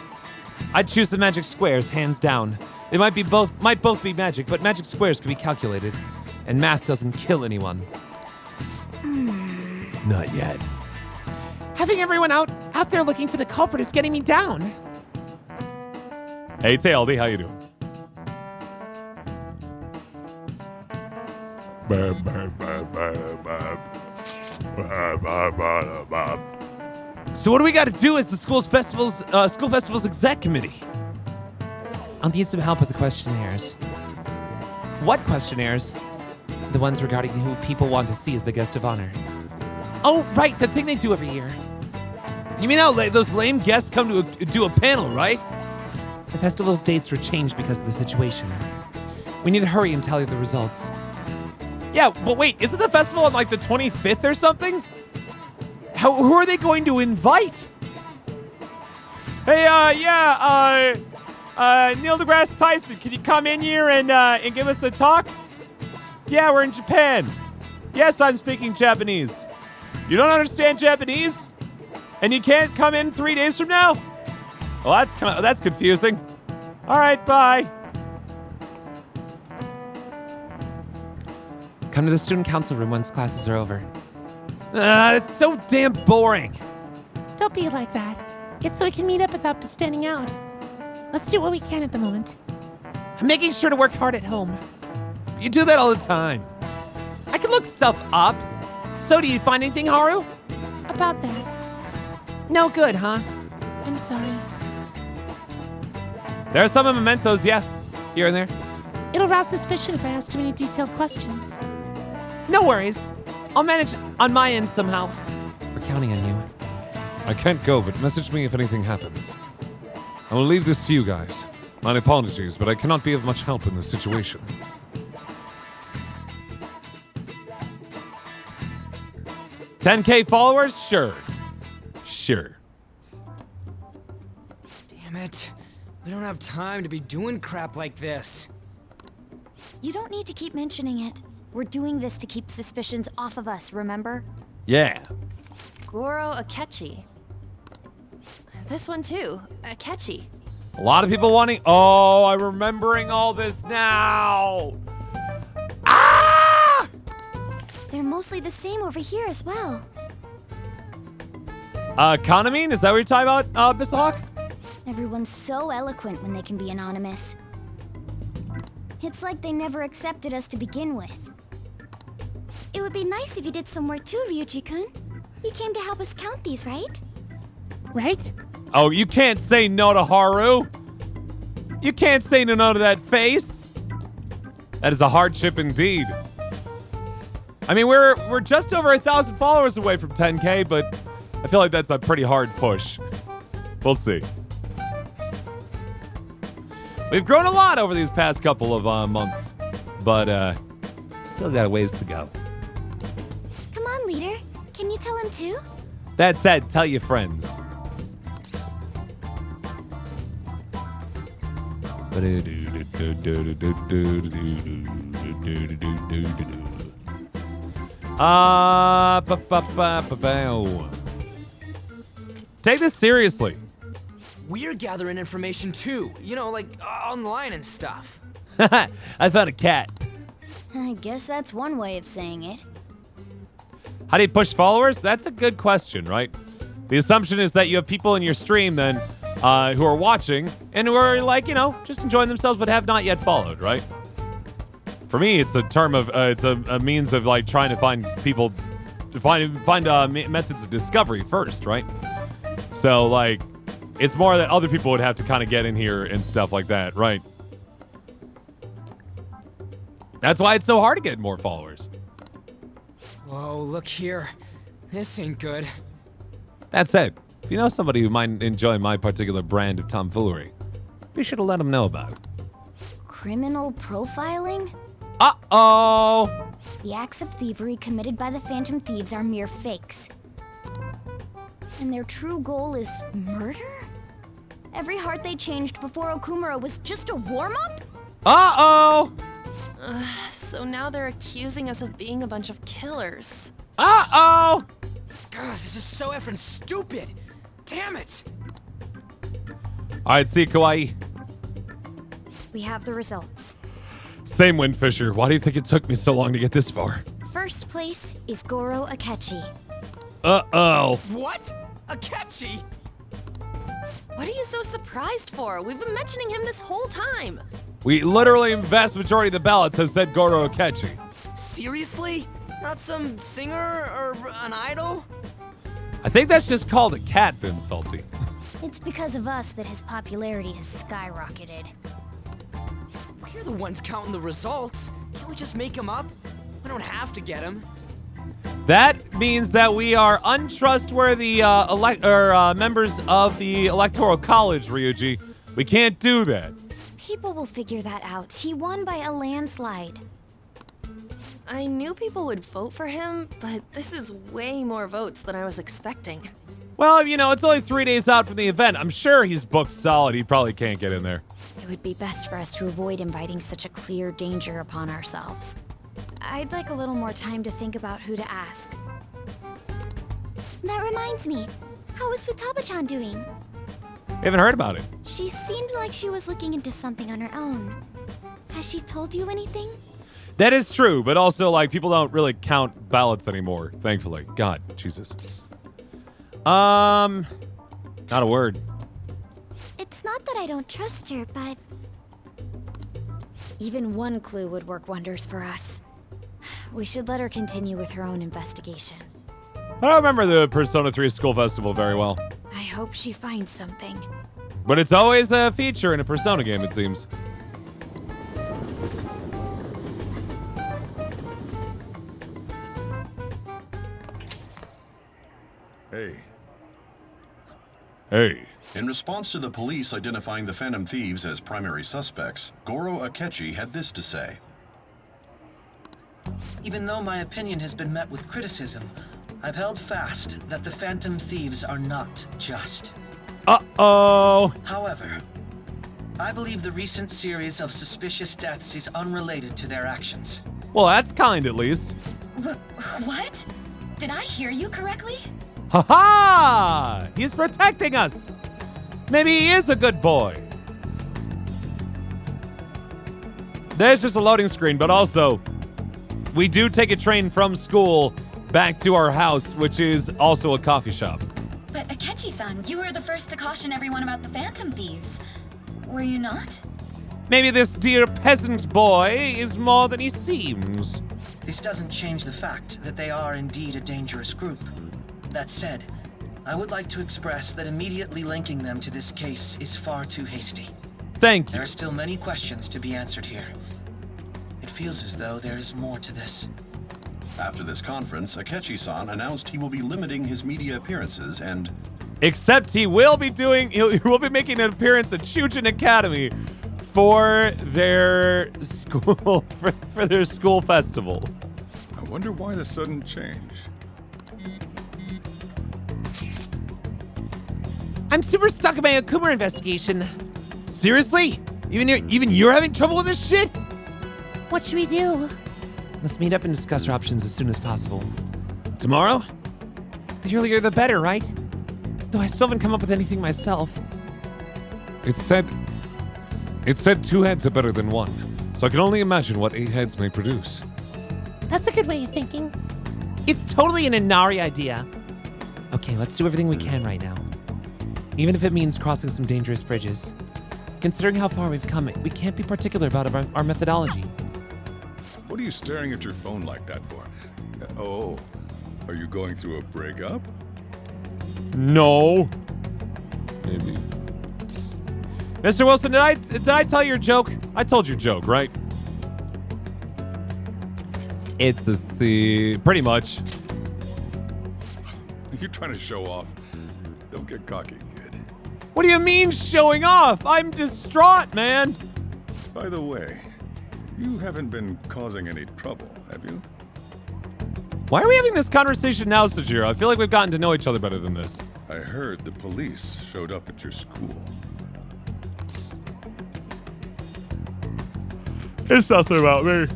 I'd choose the magic squares, hands down. They might both be magic, but magic squares can be calculated. And math doesn't kill anyone. Not yet. Having everyone out there looking for the culprit is getting me down. Hey, Taildy, how you doing? So what do we got to do as the school festival's exec committee? I'll need some help with the questionnaires. What questionnaires? The ones regarding who people want to see as the guest of honor. Oh, right, the thing they do every year. You mean how those lame guests come to do a panel, right? The festival's dates were changed because of the situation. We need to hurry and tally the results. Yeah, but wait, isn't the festival on like the 25th or something? Who are they going to invite? Hey, Neil deGrasse Tyson, can you come in here and give us a talk? Yeah, we're in Japan. Yes, I'm speaking Japanese. You don't understand Japanese? And you can't come in 3 days from now? Well, that's confusing. All right, bye. Come to the student council room once classes are over. It's so damn boring. Don't be like that. It's so we can meet up without standing out. Let's do what we can at the moment. I'm making sure to work hard at home. You do that all the time. I can look stuff up. So do you find anything, Haru? About that. No good, huh? I'm sorry. There are some mementos, yeah, here and there. It'll rouse suspicion if I ask too many detailed questions. No worries. I'll manage on my end somehow. We're counting on you. I can't go, but message me if anything happens. I will leave this to you guys. My apologies, but I cannot be of much help in this situation. $10K followers? Sure. Damn it. We don't have time to be doing crap like this. You don't need to keep mentioning it. We're doing this to keep suspicions off of us, remember? Yeah. Goro Akechi. This one too, Akechi. A lot of people wanting. Oh, I'm remembering all this now. Ah! They're mostly the same over here as well. Kanamine? Is that what you're talking about, Bissahawk? Everyone's so eloquent when they can be anonymous. It's like they never accepted us to begin with. It would be nice if you did some work too, Ryuji-kun. You came to help us count these, right? Right? Oh, you can't say no to Haru. You can't say no to that face. That is a hardship indeed. I mean, we're just over 1,000 followers away from 10K, but I feel like that's a pretty hard push. We'll see. We've grown a lot over these past couple of months, but still got a ways to go. Come on, leader. Can you tell him too? That said, tell your friends. Take this seriously. We're gathering information too, you know, like online and stuff. I found a cat. I guess that's one way of saying it. How do you push followers? That's a good question, right? The assumption is that you have people in your stream then who are watching and who are like, you know, just enjoying themselves but have not yet followed, right? For me, it's a term of, it's a means of like trying to find people, to find methods of discovery first, right? So like, it's more that other people would have to kind of get in here and stuff like that, right? That's why it's so hard to get more followers. Whoa, look here. This ain't good. That said, if you know somebody who might enjoy my particular brand of tomfoolery, be sure to let them know about it. Criminal profiling? Uh-oh! The acts of thievery committed by the Phantom Thieves are mere fakes. And their true goal is murder? Every heart they changed before Okumura was just a warm-up? Uh-oh! So now they're accusing us of being a bunch of killers. Uh-oh! God, this is so effing stupid. Damn it. All right, see, Kawaii. We have the results. Same, Windfisher. Why do you think it took me so long to get this far? First place is Goro Akechi. Uh-oh. What? Akechi? What are you so surprised for? We've been mentioning him this whole time. We literally, vast majority of the ballots have said Goro Akechi. Seriously? Not some singer or an idol? I think that's just called a cat, then, Salty. It's because of us that his popularity has skyrocketed. We're the ones counting the results. Can't we just make him up? We don't have to get him. That means that we are untrustworthy members of the Electoral College, Ryuji. We can't do that. People will figure that out. He won by a landslide. I knew people would vote for him, but this is way more votes than I was expecting. Well, you know, it's only 3 days out from the event. I'm sure he's booked solid. He probably can't get in there. It would be best for us to avoid inviting such a clear danger upon ourselves. I'd like a little more time to think about who to ask. That reminds me. How is Futaba-chan doing? We haven't heard about it. She seemed like she was looking into something on her own. Has she told you anything? That is true, but also, like, people don't really count ballots anymore, thankfully. God, Jesus. Not a word. It's not that I don't trust her, but... Even one clue would work wonders for us. We should let her continue with her own investigation. I don't remember the Persona 3 School Festival very well. I hope she finds something. But it's always a feature in a Persona game, it seems. Hey. Hey. In response to the police identifying the Phantom Thieves as primary suspects, Goro Akechi had this to say. Even though my opinion has been met with criticism, I've held fast that the Phantom Thieves are not just. Uh-oh! However, I believe the recent series of suspicious deaths is unrelated to their actions. Well, that's kind, at least. What? Did I hear you correctly? Ha-ha! He's protecting us! Maybe he is a good boy. There's just a loading screen, but also, we do take a train from school back to our house, which is also a coffee shop. But Akechi-san, you were the first to caution everyone about the Phantom Thieves. Were you not? Maybe this dear peasant boy is more than he seems. This doesn't change the fact that they are indeed a dangerous group. That said, I would like to express that immediately linking them to this case is far too hasty. Thank you. There are still many questions to be answered here. It feels as though there is more to this. After this conference, Akechi-san announced he will be limiting his media appearances and... Except he will be making an appearance at Chujin Academy for their school, for their school festival. I wonder why the sudden change. I'm super stuck in my Okumura investigation. Seriously? Even you're having trouble with this shit? What should we do? Let's meet up and discuss our options as soon as possible. Tomorrow? The earlier the better, right? Though I still haven't come up with anything myself. It said 2 heads are better than 1, so I can only imagine what 8 heads may produce. That's a good way of thinking. It's totally an Inari idea. Okay, let's do everything we can right now. Even if it means crossing some dangerous bridges. Considering how far we've come, we can't be particular about our methodology. What are you staring at your phone like that for? Oh, are you going through a breakup? No. Maybe. Mr. Wilson, did I tell your joke? I told your joke, right? It's a C. Pretty much. You're trying to show off. Don't get cocky, kid. What do you mean showing off? I'm distraught, man. By the way, you haven't been causing any trouble, have you? Why are we having this conversation now, Sajiro? I feel like we've gotten to know each other better than this. I heard the police showed up at your school. It's nothing about me.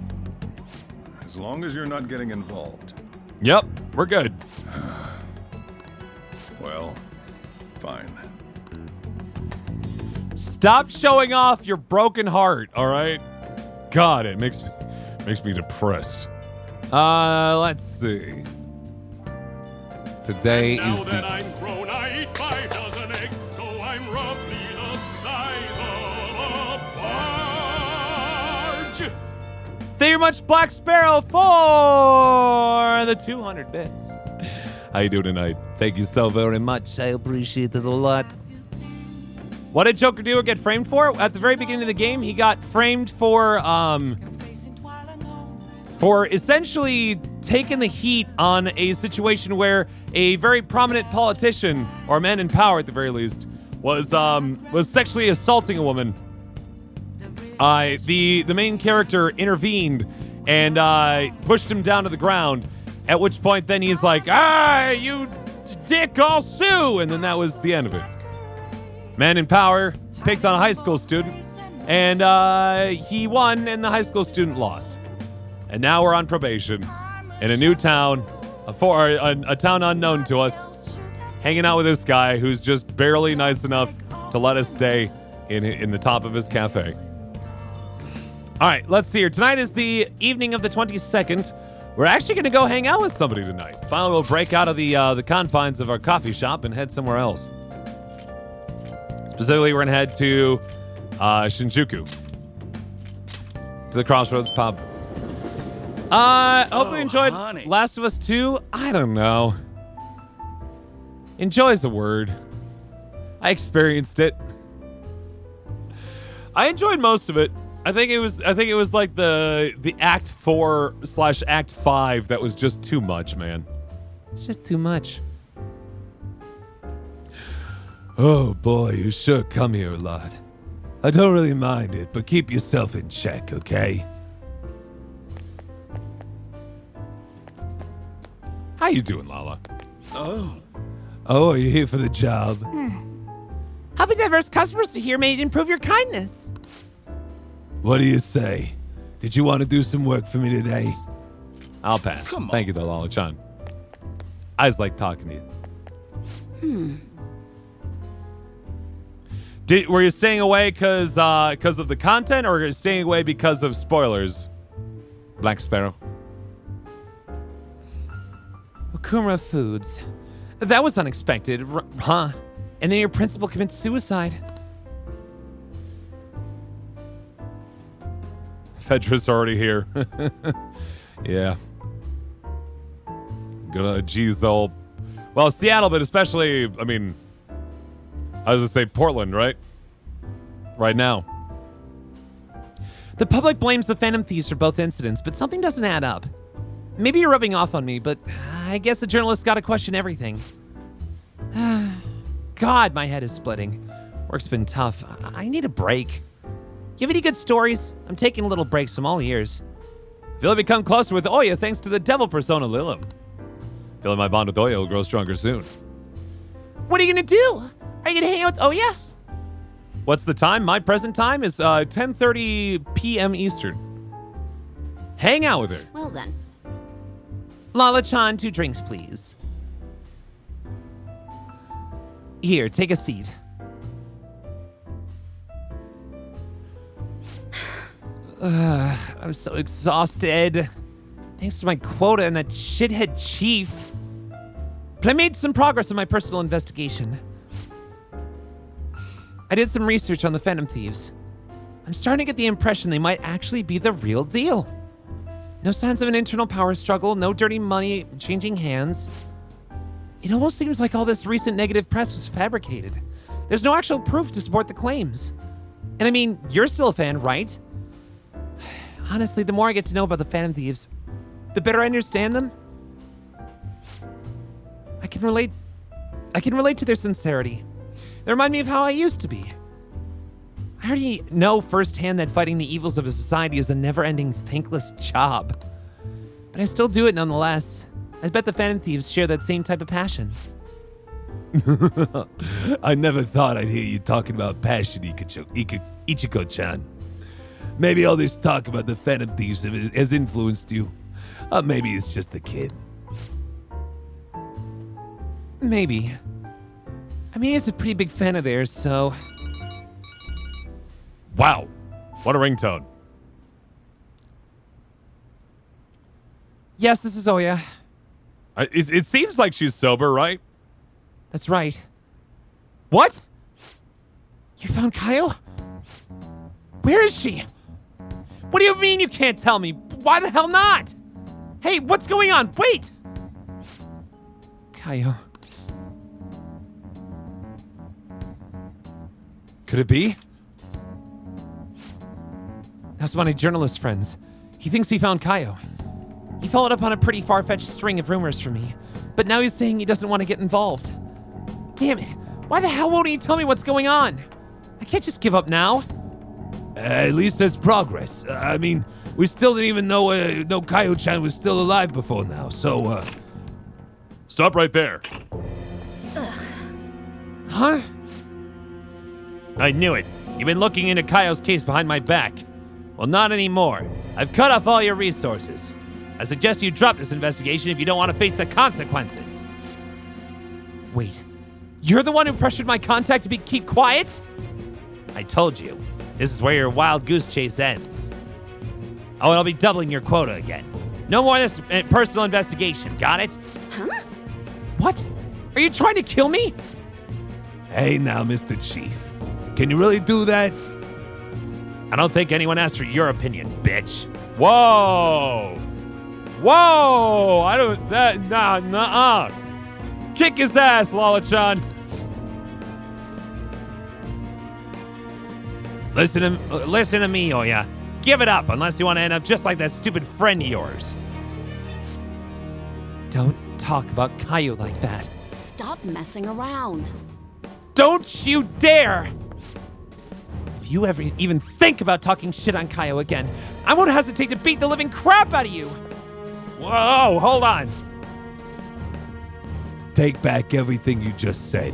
As long as you're not getting involved. Yep, we're good. Well, fine. Stop showing off your broken heart, all right? God, it makes me depressed. Let's see. Today now is that the... I'm grown, I eat 5 dozen eggs, so I'm roughly the size of a barge. Thank you much, Black Sparrow, for the 200 bits. How you doing tonight? Thank you so very much. I appreciate it a lot. What did Joker do or get framed for? At the very beginning of the game, he got framed for essentially taking the heat on a situation where a very prominent politician, or man in power at the very least, was sexually assaulting a woman. The main character intervened and pushed him down to the ground, at which point then he's like, you dick, I'll sue! And then that was the end of it. Man in power picked on a high school student, and he won, and the high school student lost. And now we're on probation in a new town, a town unknown to us, hanging out with this guy who's just barely nice enough to let us stay in the top of his cafe. All right, let's see here. Tonight is the evening of the 22nd. We're actually going to go hang out with somebody tonight. Finally, we'll break out of the confines of our coffee shop and head somewhere else. Specifically, we're going to head to Shinjuku, to the Crossroads Pub. Hope you enjoyed Last of Us 2. I don't know. Enjoy's a word. I experienced it. I enjoyed most of it. I think it was like the Act 4/Act 5 that was just too much, man. It's just too much. Oh boy, you sure come here a lot. I don't really mind it, but keep yourself in check, okay? How you doing, Lala? Oh, are you here for the job? Helping diverse customers here may improve your kindness. What do you say? Did you want to do some work for me today? I'll pass. Thank you, though, Lala-chan. I just like talking to you. Were you staying away because of the content, or were you staying away because of spoilers, Black Sparrow? Okumura Foods. That was unexpected, huh? And then your principal commits suicide. Fedra's already here. Yeah. Gonna geez the whole... Well, Seattle, but especially, I mean... I was gonna say Portland, right? Right now. The public blames the Phantom Thieves for both incidents, but something doesn't add up. Maybe you're rubbing off on me, but I guess the journalists gotta question everything. God, my head is splitting. Work's been tough. I need a break. You have any good stories? I'm taking a little break, so I'm all ears. Feel I become closer with Oya thanks to the devil persona Lilum. Feeling my bond with Oya will grow stronger soon. What are you gonna do? Are you gonna hang out with Oya? What's the time? My present time is 10:30 p.m. Eastern. Hang out with her. Well then. Lala-chan, 2 drinks, please. Here, take a seat. I'm so exhausted. Thanks to my quota and that shithead chief. But I made some progress in my personal investigation. I did some research on the Phantom Thieves. I'm starting to get the impression they might actually be the real deal. No signs of an internal power struggle, no dirty money changing hands. It almost seems like all this recent negative press was fabricated. There's no actual proof to support the claims. And I mean, you're still a fan, right? Honestly, the more I get to know about the Phantom Thieves, the better I understand them. I can relate to their sincerity. They remind me of how I used to be. I already know firsthand that fighting the evils of a society is a never-ending, thankless job. But I still do it nonetheless. I bet the Phantom Thieves share that same type of passion. I never thought I'd hear you talking about passion, Ichiko-chan. Maybe all this talk about the Phantom Thieves has influenced you. Or maybe it's just the kid. Maybe. I mean, he's a pretty big fan of theirs, so... Wow, what a ringtone. Yes, this is Oya. It seems like she's sober, right? That's right. What? You found Kaio? Where is she? What do you mean you can't tell me? Why the hell not? Hey, what's going on? Wait! Kaio. Could it be? That's one of my journalist friends. He thinks he found Kaio. He followed up on a pretty far-fetched string of rumors for me, but now he's saying he doesn't want to get involved. Damn it! Why the hell won't he tell me what's going on? I can't just give up now. At least there's progress. I mean, we still didn't even know Kaio-chan was still alive before now, so, Stop right there. Huh? I knew it. You've been looking into Kaio's case behind my back. Well, not anymore. I've cut off all your resources. I suggest you drop this investigation if you don't want to face the consequences. Wait, you're the one who pressured my contact to keep quiet? I told you. This is where your wild goose chase ends. Oh, and I'll be doubling your quota again. No more of this personal investigation, got it? Huh? What? Are you trying to kill me? Hey now, Mr. Chief. Can you really do that? I don't think anyone asked for your opinion, bitch. Whoa! Whoa! I don't... Nah. Kick his ass, Lala-chan. Listen to me, Oya. Give it up unless you want to end up just like that stupid friend of yours. Don't talk about Kaio like that. Stop messing around. Don't you dare! If you ever even think about talking shit on Kaio again, I won't hesitate to beat the living crap out of you! Whoa, hold on. Take back everything you just said,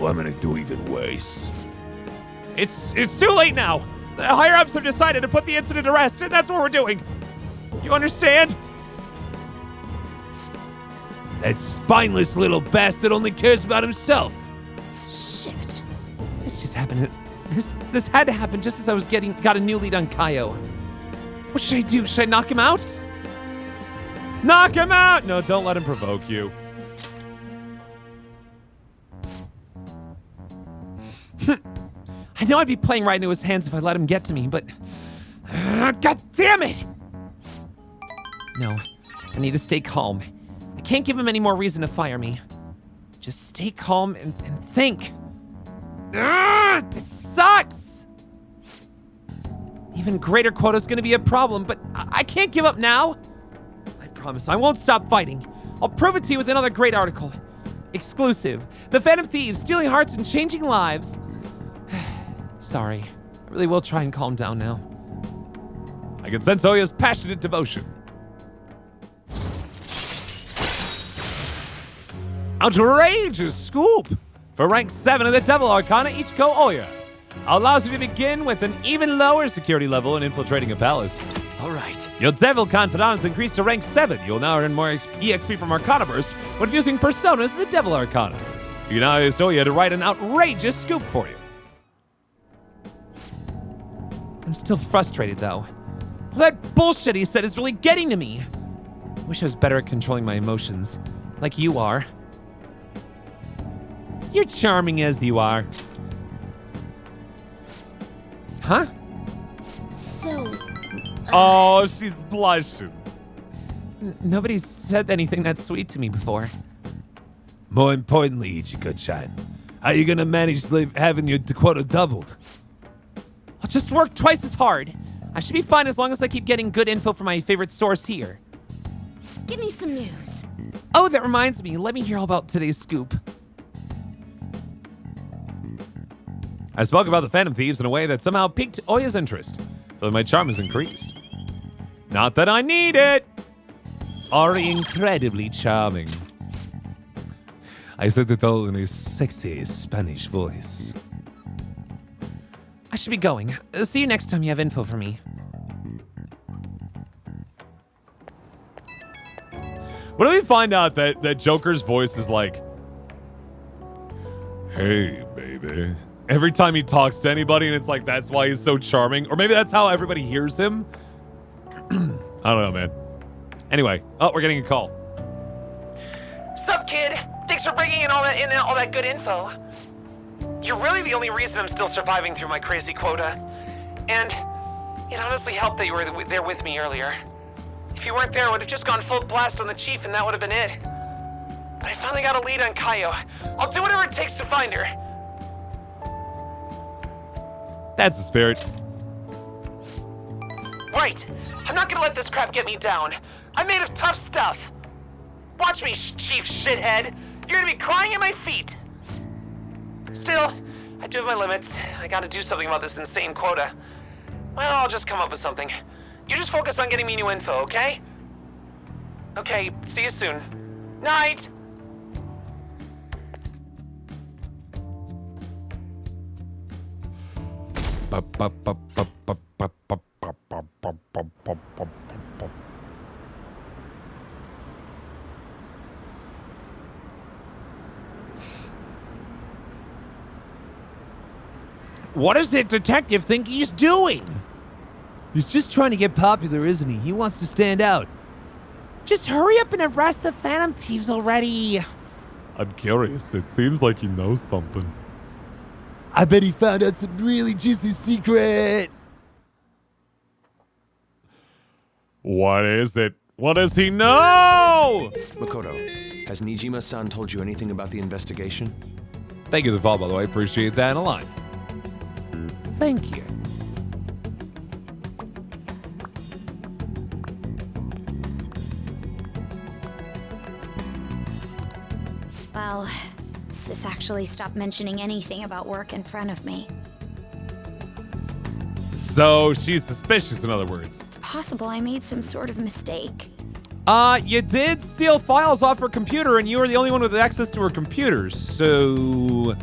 or I'm gonna do even worse. It's too late now. The higher-ups have decided to put the incident to rest, and that's what we're doing. You understand? That spineless little bastard only cares about himself. Shit. This just happened. This had to happen just as I was got a new lead on Kaio. What should I do? Should I knock him out? Knock him out! No, don't let him provoke you. I know I'd be playing right into his hands if I let him get to me, but... God damn it! No, I need to stay calm. I can't give him any more reason to fire me. Just stay calm and think. This sucks! Even greater quota's gonna be a problem, but I can't give up now. I promise I won't stop fighting. I'll prove it to you with another great article. Exclusive. The Phantom Thieves, stealing hearts and changing lives. Sorry. I really will try and calm down now. I can sense Oya's passionate devotion. Outrageous scoop! For rank 7 of the Devil Arcana, Ichiko Oya allows you to begin with an even lower security level in infiltrating a palace. Alright. Your Devil Confidant increased to rank 7. You'll now earn more EXP from Arcana Burst when using personas of the Devil Arcana. You can now use Oya to write an outrageous scoop for you. I'm still frustrated, though. All that bullshit he said is really getting to me. I wish I was better at controlling my emotions, like you are. You're charming as you are. Huh? So... Oh, she's blushing. Nobody's said anything that sweet to me before. More importantly, Ichiko-chan, how are you gonna manage having your quota doubled? I'll just work twice as hard. I should be fine as long as I keep getting good info from my favorite source here. Give me some news. Oh, that reminds me. Let me hear all about today's scoop. I spoke about the Phantom Thieves in a way that somehow piqued Oya's interest, so my charm has increased. Not that I need it. Already incredibly charming. I said it all in a sexy Spanish voice. I should be going. See you next time you have info for me. What if we find out that Joker's voice is like, hey, baby. Every time he talks to anybody, and it's like, that's why he's so charming. Or maybe that's how everybody hears him. I don't know, man. Anyway, oh, we're getting a call. Sup, kid? Thanks for bringing in all that good info. You're really the only reason I'm still surviving through my crazy quota. And it honestly helped that you were there with me earlier. If you weren't there, I would have just gone full blast on the chief and that would have been it. But I finally got a lead on Kaio. I'll do whatever it takes to find her. That's the spirit. Right. I'm not gonna let this crap get me down. I'm made of tough stuff. Watch me, chief shithead. You're gonna be crying at my feet. Still, I do have my limits. I gotta do something about this insane quota. Well, I'll just come up with something. You just focus on getting me new info, okay? Okay, see you soon. Night! What does the detective think he's doing? He's just trying to get popular, isn't he? He wants to stand out. Just hurry up and arrest the Phantom Thieves already. I'm curious. It seems like he knows something. I bet he found out some really juicy secret. What is it? What does he know? Makoto, has Nijima-san told you anything about the investigation? Thank you for the follow, by the way. Appreciate that. And a line. Thank you. Well, Sis actually stopped mentioning anything about work in front of me. So she's suspicious, in other words. It's possible I made some sort of mistake. You did steal files off her computer, and you were the only one with access to her computer, so...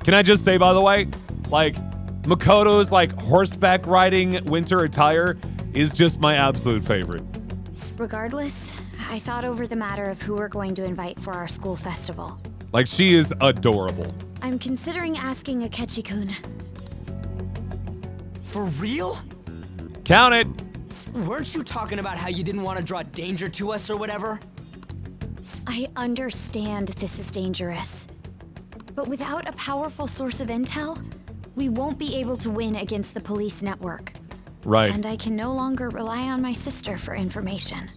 Can I just say, by the way, like, Makoto's, like, horseback riding winter attire is just my absolute favorite. Regardless, I thought over the matter of who we're going to invite for our school festival. Like, she is adorable. I'm considering asking Akechi-kun. For real? Count it! Weren't you talking about how you didn't want to draw danger to us or whatever? I understand this is dangerous. But without a powerful source of intel, we won't be able to win against the police network. Right. And I can no longer rely on my sister for information.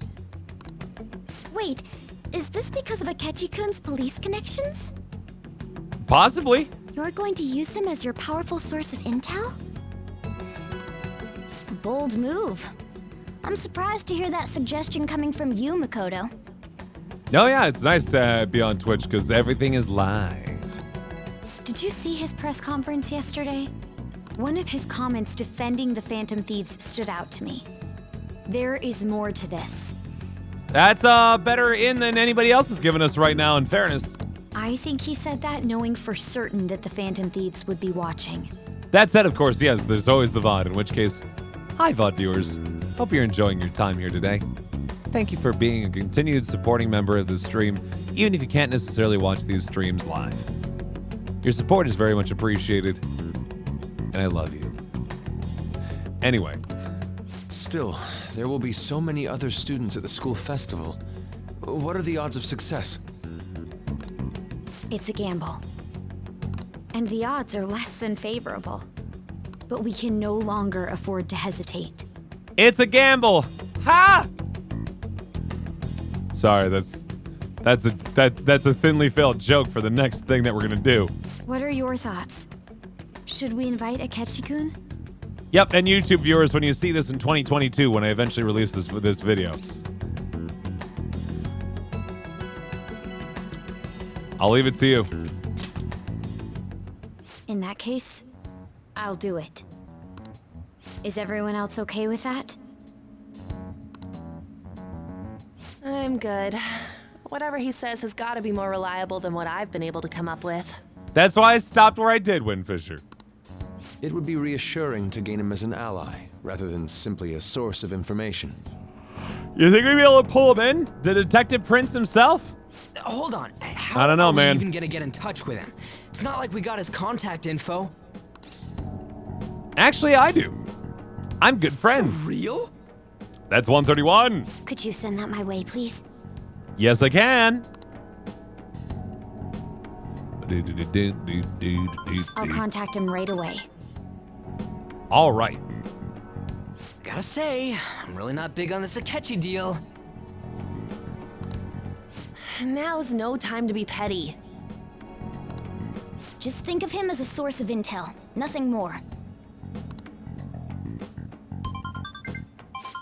Wait, is this because of Akechi-kun's police connections? Possibly. You're going to use him as your powerful source of intel? Bold move. I'm surprised to hear that suggestion coming from you, Makoto. Oh yeah, it's nice to be on Twitch because everything is live. Did you see his press conference yesterday? One of his comments defending the Phantom Thieves stood out to me. There is more to this. That's better in than anybody else has given us right now, in fairness. I think he said that knowing for certain that the Phantom Thieves would be watching. That said, of course, yes, there's always the VOD, in which case, hi VOD viewers. Hope you're enjoying your time here today. Thank you for being a continued supporting member of this stream, even if you can't necessarily watch these streams live. Your support is very much appreciated, and I love you. Anyway. Still, there will be so many other students at the school festival. What are the odds of success? It's a gamble. And the odds are less than favorable. But we can no longer afford to hesitate. It's a gamble. Ha! Sorry, that's a thinly veiled joke for the next thing that we're gonna do. What are your thoughts? Should we invite Akechi-kun? Yep, and YouTube viewers, when you see this in 2022, when I eventually release this video, I'll leave it to you. In that case, I'll do it. Is everyone else okay with that? I'm good. Whatever he says has got to be more reliable than what I've been able to come up with. That's why I stopped where I did, Windfisher. It would be reassuring to gain him as an ally, rather than simply a source of information. You think we'd be able to pull him in? The Detective Prince himself? Hold on. How I don't know, are man. we even gonna get in touch with him? It's not like we got his contact info. Actually, I do. I'm good friends. For real? That's 131. Could you send that my way, please? Yes, I can. I'll contact him right away. All right. Gotta say, I'm really not big on this Akechi deal. Now's no time to be petty. Just think of him as a source of intel, nothing more.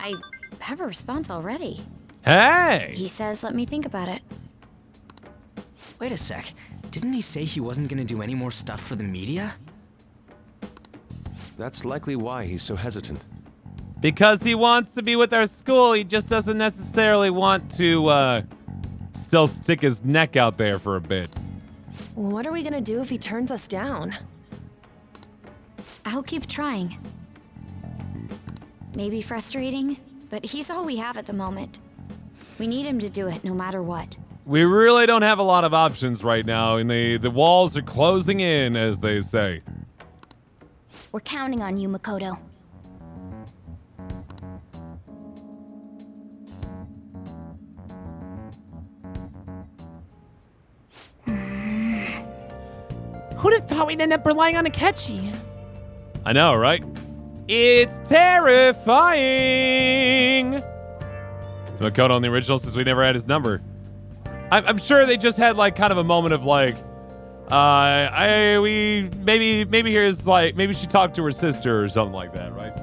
I have a response already. Hey! He says, let me think about it. Wait a sec. Didn't he say he wasn't gonna do any more stuff for the media? That's likely why he's so hesitant. Because he wants to be with our school, he just doesn't necessarily want to, still stick his neck out there for a bit. What are we gonna do if he turns us down? I'll keep trying. Maybe frustrating, but he's all we have at the moment. We need him to do it no matter what. We really don't have a lot of options right now, and the walls are closing in, as they say. We're counting on you, Makoto. Who'd have thought we'd end up relying on Akechi? I know, right? It's terrifying! It's Makoto on the original since we never had his number. I'm sure they just had like kind of a moment of like, maybe here's like, maybe she talked to her sister or something like that, right?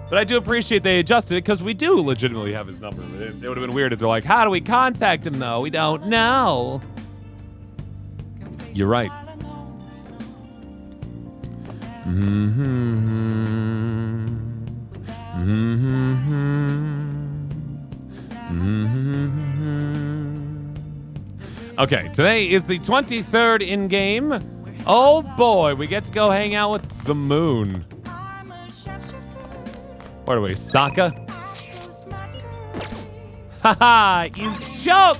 But I do appreciate they adjusted it because we do legitimately have his number. It would have been weird if they're like, how do we contact him though? We don't know. You're right. Okay, today is the 23rd in-game. Oh boy, we get to go hang out with the moon. Where are we, Sokka? Haha, it's joke!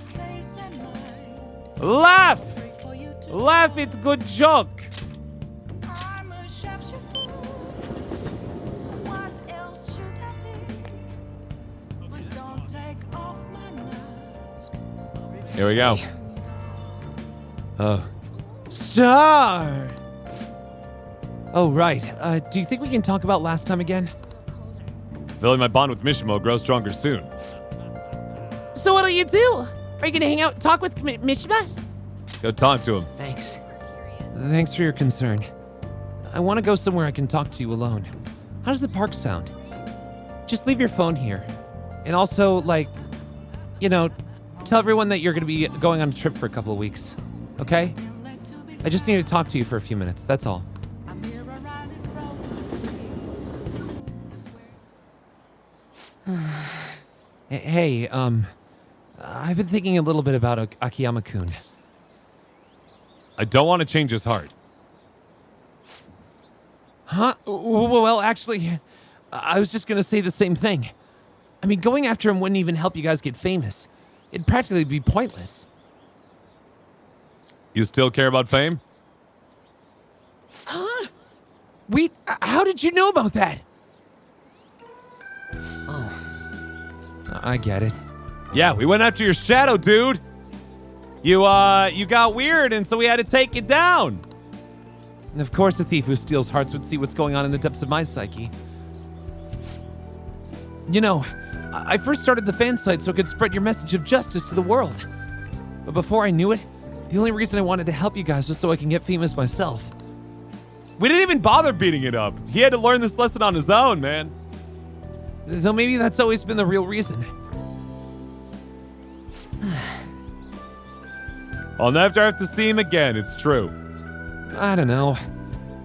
Laugh! Laugh, it's good joke! Here we go. Star! Oh, right. Do you think we can talk about last time again? Feeling my bond with Mishimo grows stronger soon. So what'll you do? Are you gonna hang out and talk with Mishima? Go talk to him. Thanks. Thanks for your concern. I want to go somewhere I can talk to you alone. How does the park sound? Just leave your phone here. And also, like, you know, tell everyone that you're going to be going on a trip for a couple of weeks. Okay? I just need to talk to you for a few minutes, that's all. Hey, I've been thinking a little bit about Akiyama-kun. I don't want to change his heart. Huh? Well, actually, I was just gonna say the same thing. I mean, going after him wouldn't even help you guys get famous. It'd practically be pointless. You still care about fame? Huh? Wait, how did you know about that? Oh. I get it. Yeah, we went after your shadow, dude. You got weird, and so we had to take you down. And of course, a thief who steals hearts would see what's going on in the depths of my psyche. You know, I first started the fan site so I could spread your message of justice to the world. But before I knew it, the only reason I wanted to help you guys was so I can get famous myself. We didn't even bother beating it up. He had to learn this lesson on his own, man. Though maybe that's always been the real reason. I'll never have to see him again, it's true. I don't know.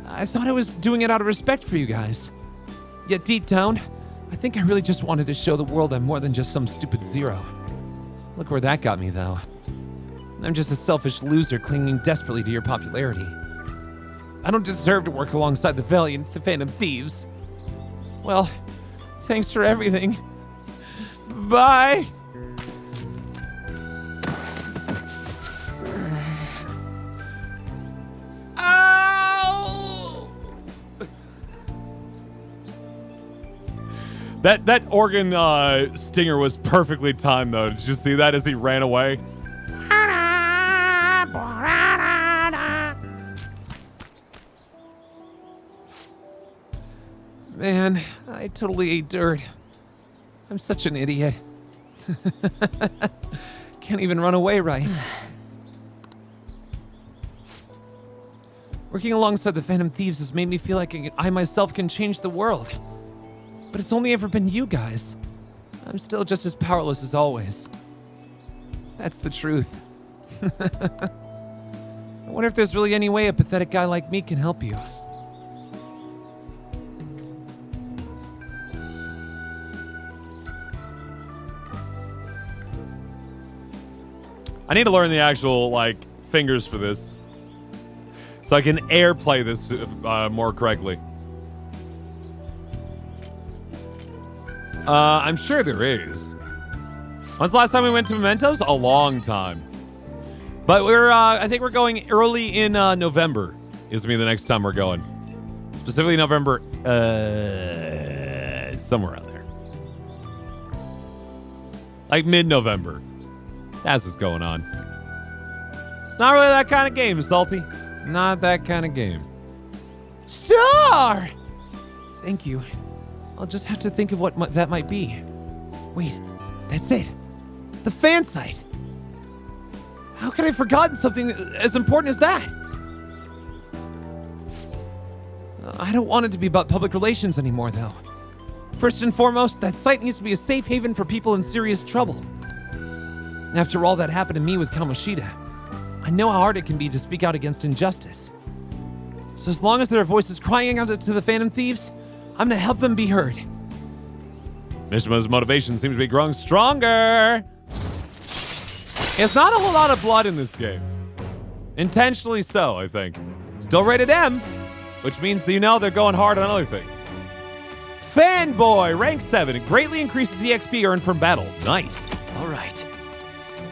I thought I was doing it out of respect for you guys. Yet deep down, I think I really just wanted to show the world I'm more than just some stupid zero. Look where that got me, though. I'm just a selfish loser clinging desperately to your popularity. I don't deserve to work alongside the valiant Phantom Thieves. Well, thanks for everything. Bye! Ow! That organ stinger was perfectly timed, though. Did you see that as he ran away? Man, I totally ate dirt. I'm such an idiot. Can't even run away right. Working alongside the Phantom Thieves has made me feel like I myself can change the world. But it's only ever been you guys. I'm still just as powerless as always. That's the truth. I wonder if there's really any way a pathetic guy like me can help you. I need to learn the actual, fingers for this. So I can airplay this more correctly. I'm sure there is. When's the last time we went to Mementos? A long time. But I think we're going early in November is gonna be the next time we're going. Specifically November, somewhere out there. Like mid-November. That's what's going on. It's not really that kind of game, Salty. Not that kind of game. Star! Thank you. I'll just have to think of what that might be. Wait, that's it. The fan site. How could I have forgotten something as important as that? I don't want it to be about public relations anymore, though. First and foremost, that site needs to be a safe haven for people in serious trouble. After all that happened to me with Kamoshida, I know how hard it can be to speak out against injustice. So as long as there are voices crying out to the Phantom Thieves, I'm gonna help them be heard. Mishima's motivation seems to be growing stronger. It's not a whole lot of blood in this game. Intentionally so, I think. Still rated M, which means that they're going hard on other things. Fanboy, rank 7. It greatly increases EXP earned from battle. Nice. All right.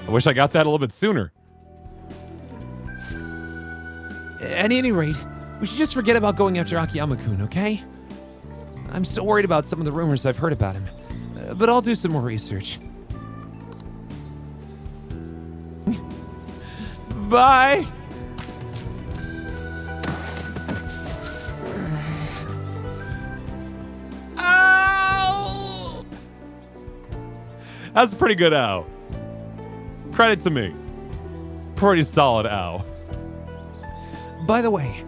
I wish I got that a little bit sooner. At any rate, we should just forget about going after Akiyama-kun, okay? I'm still worried about some of the rumors I've heard about him, but I'll do some more research. Bye! Ow! That's a pretty good ow. Credit to me. Pretty solid ow. By the way,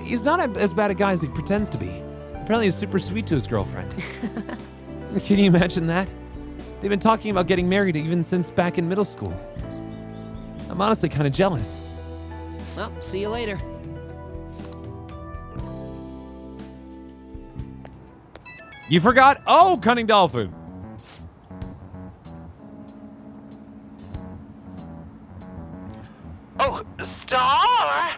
he's not as bad a guy as he pretends to be. Apparently he's super sweet to his girlfriend. Can you imagine that? They've been talking about getting married even since back in middle school. I'm honestly kind of jealous. Well, see you later. You forgot? Oh, Cunning Dolphin. Oh, Star!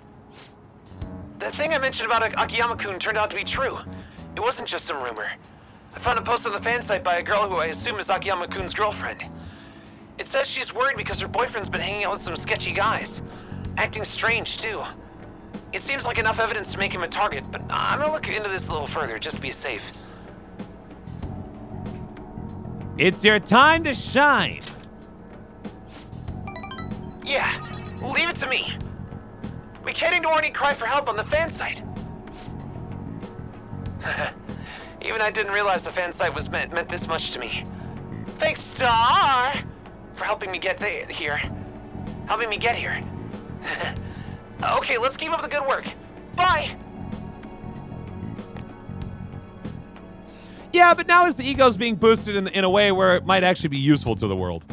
The thing I mentioned about Akiyama-kun turned out to be true. It wasn't just some rumor. I found a post on the fan site by a girl who I assume is Akiyama-kun's girlfriend. It says she's worried because her boyfriend's been hanging out with some sketchy guys. Acting strange, too. It seems like enough evidence to make him a target, but I'm gonna look into this a little further, just to be safe. It's your time to shine. Yeah, leave it to me. We can't ignore any cry for help on the fan site. Even I didn't realize the fan site was meant this much to me. Thanks, Star, for helping me get here. Helping me get here. Okay, let's keep up the good work. Bye. Yeah, but now his ego's being boosted in a way where it might actually be useful to the world.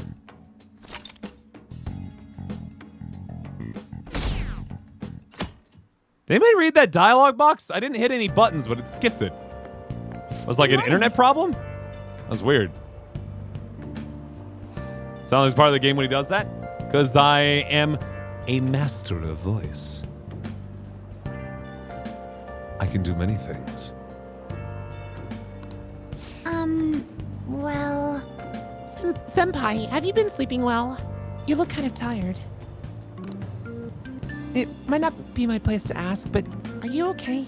Did anybody read that dialogue box? I didn't hit any buttons, but it skipped it. Was like an internet problem? That was weird. Sounds like part of the game when he does that? Because I am a master of voice. I can do many things. Well... Senpai, have you been sleeping well? You look kind of tired. It might not be my place to ask, but are you okay?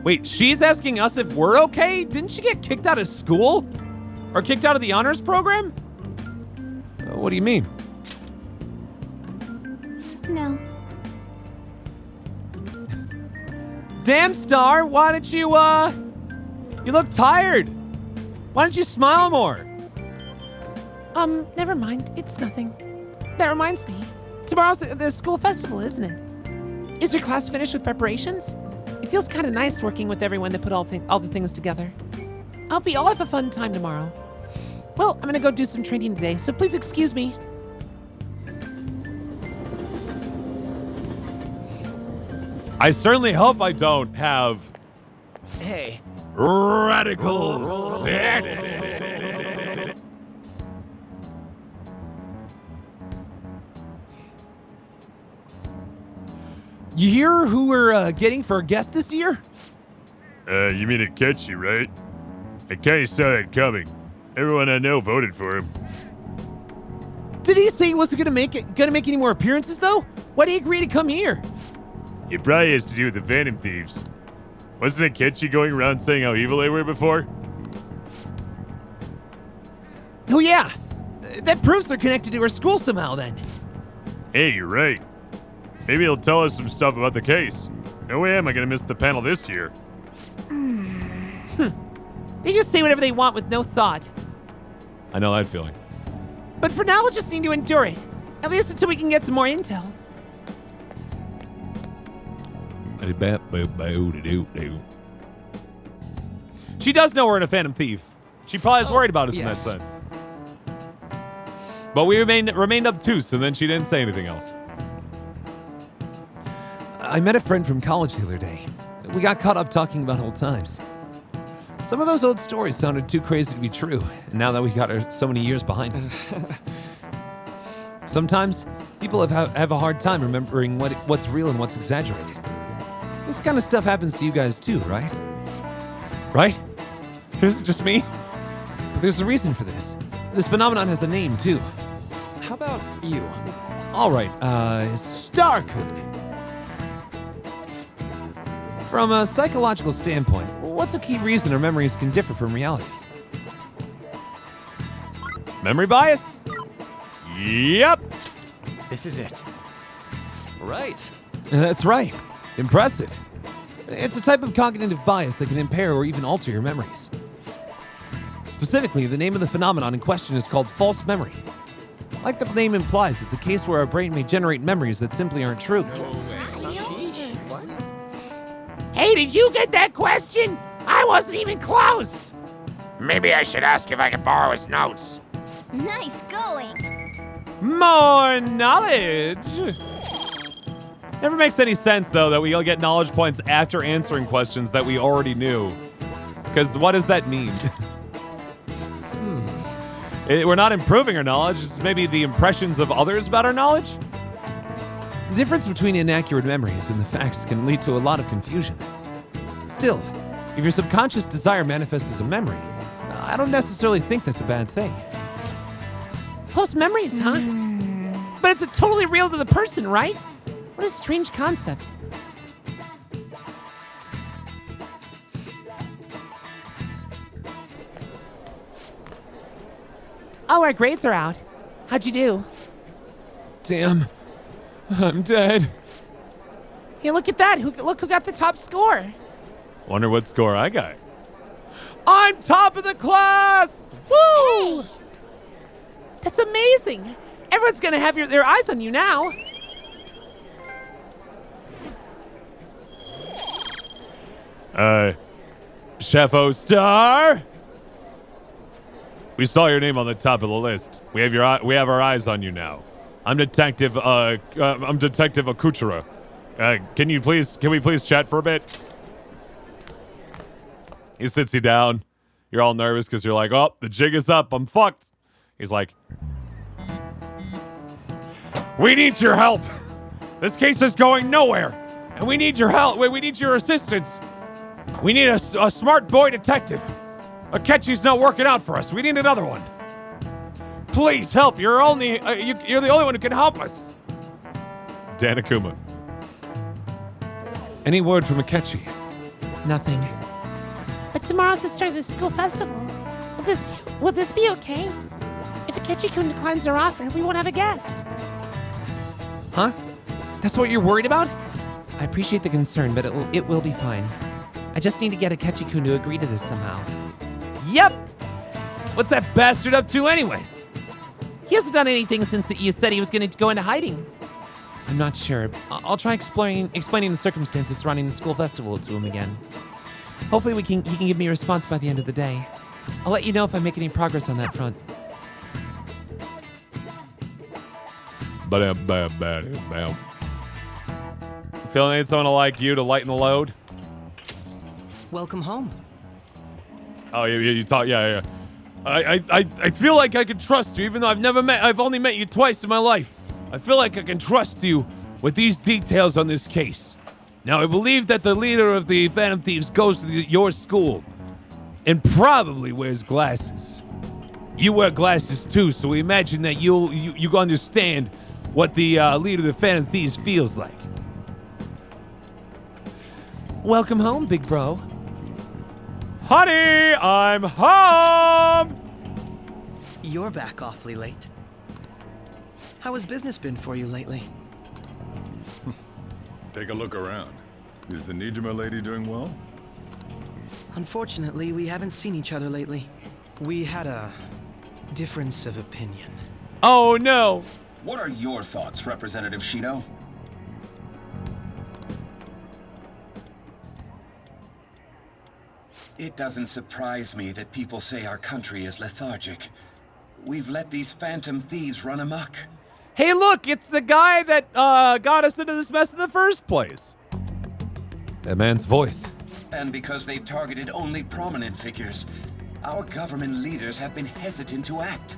Wait, she's asking us if we're okay? Didn't she get kicked out of school? Or kicked out of the honors program? What do you mean? No. Damn, Star, why don't you, you look tired. Why don't you smile more? Never mind. It's nothing. That reminds me. Tomorrow's the school festival, isn't it? Is your class finished with preparations? It feels kind of nice working with everyone to put all the things together. I'll have a fun time tomorrow. Well, I'm gonna go do some training today, so please excuse me. I certainly hope I don't have... Hey. Radical sex. You hear who we're getting for a guest this year? You mean Akechi, right? I kinda saw that coming. Everyone I know voted for him. Did he say he wasn't gonna make any more appearances though? Why did he agree to come here? It probably has to do with the Phantom Thieves. Wasn't Akechi going around saying how evil they were before? Oh yeah, that proves they're connected to our school somehow then. Hey, you're right. Maybe he'll tell us some stuff about the case. No way am I gonna miss the panel this year. They just say whatever they want with no thought. I know that feeling. But for now, we'll just need to endure it. At least until we can get some more intel. She does know we're in a Phantom Thief. She probably is worried about us in that sense. But we remained obtuse, and then she didn't say anything else. I met a friend from college the other day. We got caught up talking about old times. Some of those old stories sounded too crazy to be true, and now that we got so many years behind us. Sometimes, people have a hard time remembering what's real and what's exaggerated. This kind of stuff happens to you guys too, right? Right? Is it just me? But there's a reason for this. This phenomenon has a name too. How about you? All right, Starcoon. From a psychological standpoint, what's a key reason our memories can differ from reality? Memory bias? Yep. This is it. Right. That's right. Impressive. It's a type of cognitive bias that can impair or even alter your memories. Specifically, the name of the phenomenon in question is called false memory. Like the name implies, it's a case where our brain may generate memories that simply aren't true. Hey, did you get that question? I wasn't even close. Maybe I should ask if I can borrow his notes. Nice going. More knowledge. Never makes any sense, though, that we'll get knowledge points after answering questions that we already knew. Because what does that mean? We're not improving our knowledge. It's maybe the impressions of others about our knowledge. The difference between inaccurate memories and the facts can lead to a lot of confusion. Still, if your subconscious desire manifests as a memory, I don't necessarily think that's a bad thing. False memories, huh? But it's totally real to the person, right? What a strange concept. Oh, our grades are out. How'd you do? Damn. I'm dead. Hey, look at that. Look who got the top score. Wonder what score I got. I'm top of the class! Woo! That's amazing. Everyone's gonna have their eyes on you now. Chef O-Star? We saw your name on the top of the list. We have our eyes on you now. I'm Detective Akuchira. Can we please chat for a bit? He sits you down. You're all nervous because you're like, oh, the jig is up. I'm fucked. He's like, we need your help. This case is going nowhere. And we need your help. We need your assistance. We need a smart boy detective. Akechi's not working out for us. We need another one. Please help. You're the only one who can help us. Dan Akuma. Any word from Akechi? Nothing. But tomorrow's the start of the school festival. Will this be okay? If Akechi-kun declines our offer, we won't have a guest. Huh? That's what you're worried about? I appreciate the concern, but it will be fine. I just need to get Akechi-kun to agree to this somehow. Yep. What's that bastard up to anyways? He hasn't done anything since you said he was going to go into hiding. I'm not sure. I'll try explaining the circumstances surrounding the school festival to him again. Hopefully he can give me a response by the end of the day. I'll let you know if I make any progress on that front. Feeling need someone like you to lighten the load? Welcome home. Oh, you talk, yeah. I feel like I can trust you, even though I've only met you twice in my life. I feel like I can trust you with these details on this case. Now, I believe that the leader of the Phantom Thieves goes to your school and probably wears glasses. You wear glasses too, so we imagine that you understand what the leader of the Phantom Thieves feels like. Welcome home, big bro. Honey, I'm home! You're back awfully late. How has business been for you lately? Take a look around. Is the Nijima lady doing well? Unfortunately, we haven't seen each other lately. We had a difference of opinion. Oh no! What are your thoughts, Representative Shido? It doesn't surprise me that people say our country is lethargic. We've let these Phantom Thieves run amok. Hey, look, it's the guy that got us into this mess in the first place. That man's voice. And because they've targeted only prominent figures, our government leaders have been hesitant to act.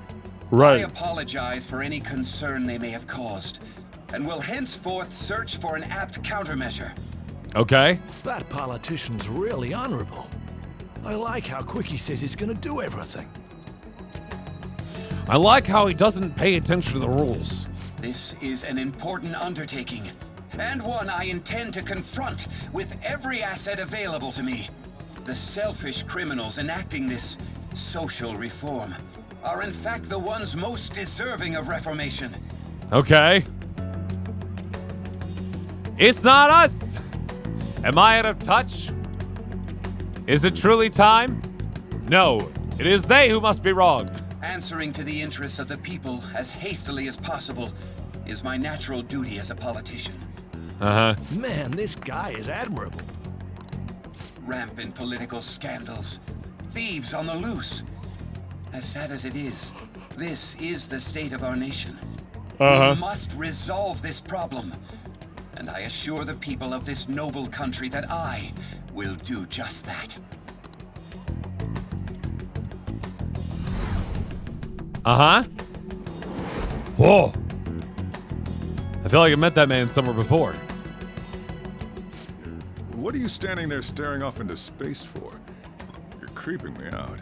Right. I apologize for any concern they may have caused, and will henceforth search for an apt countermeasure. Okay. That politician's really honorable. I like how quick he says he's gonna do everything. I like how he doesn't pay attention to the rules. This is an important undertaking, and one I intend to confront with every asset available to me. The selfish criminals enacting this social reform are in fact the ones most deserving of reformation. Okay. It's not us! Am I out of touch? Is it truly time? No, it is they who must be wrong. Answering to the interests of the people as hastily as possible is my natural duty as a politician. Uh-huh. Man, this guy is admirable. Rampant political scandals, thieves on the loose. As sad as it is, this is the state of our nation. Uh-huh. We must resolve this problem. And I assure the people of this noble country that I will do just that. Uh-huh. Whoa. I feel like I met that man somewhere before. What are you standing there staring off into space for? You're creeping me out.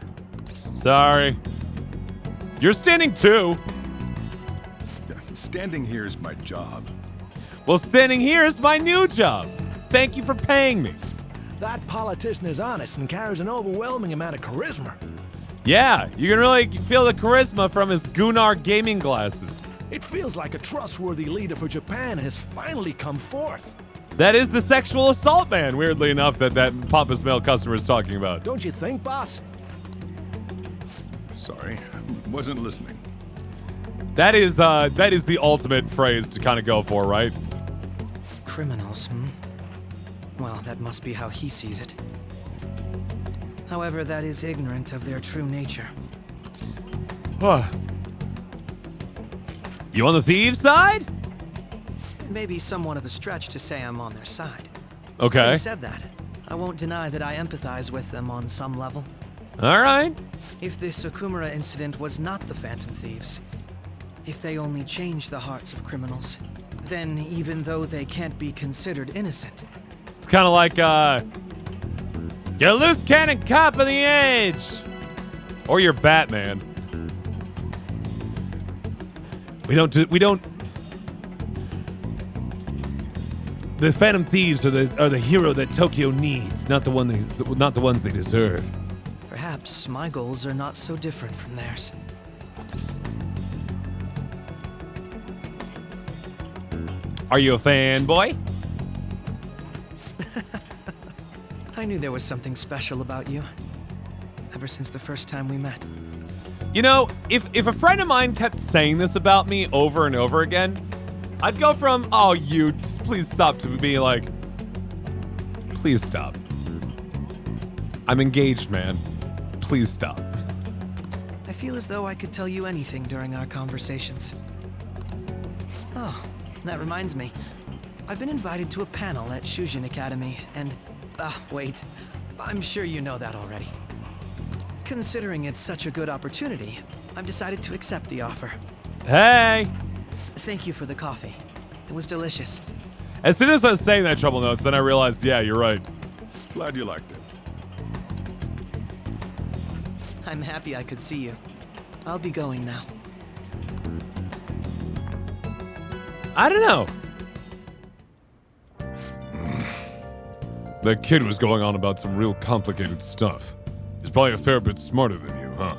Sorry. You're standing too. Yeah, standing here is my job. Well, standing here is my new job. Thank you for paying me. That politician is honest and carries an overwhelming amount of charisma. Yeah, you can really feel the charisma from his Gunnar gaming glasses. It feels like a trustworthy leader for Japan has finally come forth. That is the sexual assault man, weirdly enough, that pompous male customer is talking about. Don't you think, boss? Sorry, wasn't listening. That is the ultimate phrase to kind of go for, right? Criminals, Well, that must be how he sees it. However, that is ignorant of their true nature. You on the thieves' side? Maybe somewhat of a stretch to say I'm on their side. Okay. Having said that, I won't deny that I empathize with them on some level. All right. If this Okumura incident was not the Phantom Thieves, if they only changed the hearts of criminals, then even though they can't be considered innocent. It's kind of like, you're a loose cannon cop on the edge. Or you're Batman. We don't. The Phantom Thieves are the hero that Tokyo needs, not the ones they deserve. Perhaps my goals are not so different from theirs. Are you a fanboy? I knew there was something special about you. Ever since the first time we met. You know, if a friend of mine kept saying this about me over and over again, I'd go from, oh, you, just please stop, to be like, please stop. I'm engaged, man. Please stop. I feel as though I could tell you anything during our conversations. Oh, that reminds me. I've been invited to a panel at Shujin Academy, and... wait. I'm sure you know that already. Considering it's such a good opportunity, I've decided to accept the offer. Hey! Thank you for the coffee. It was delicious. As soon as I was saying that trouble notes, then I realized, yeah, you're right. Glad you liked it. I'm happy I could see you. I'll be going now. I don't know. That kid was going on about some real complicated stuff. He's probably a fair bit smarter than you, huh?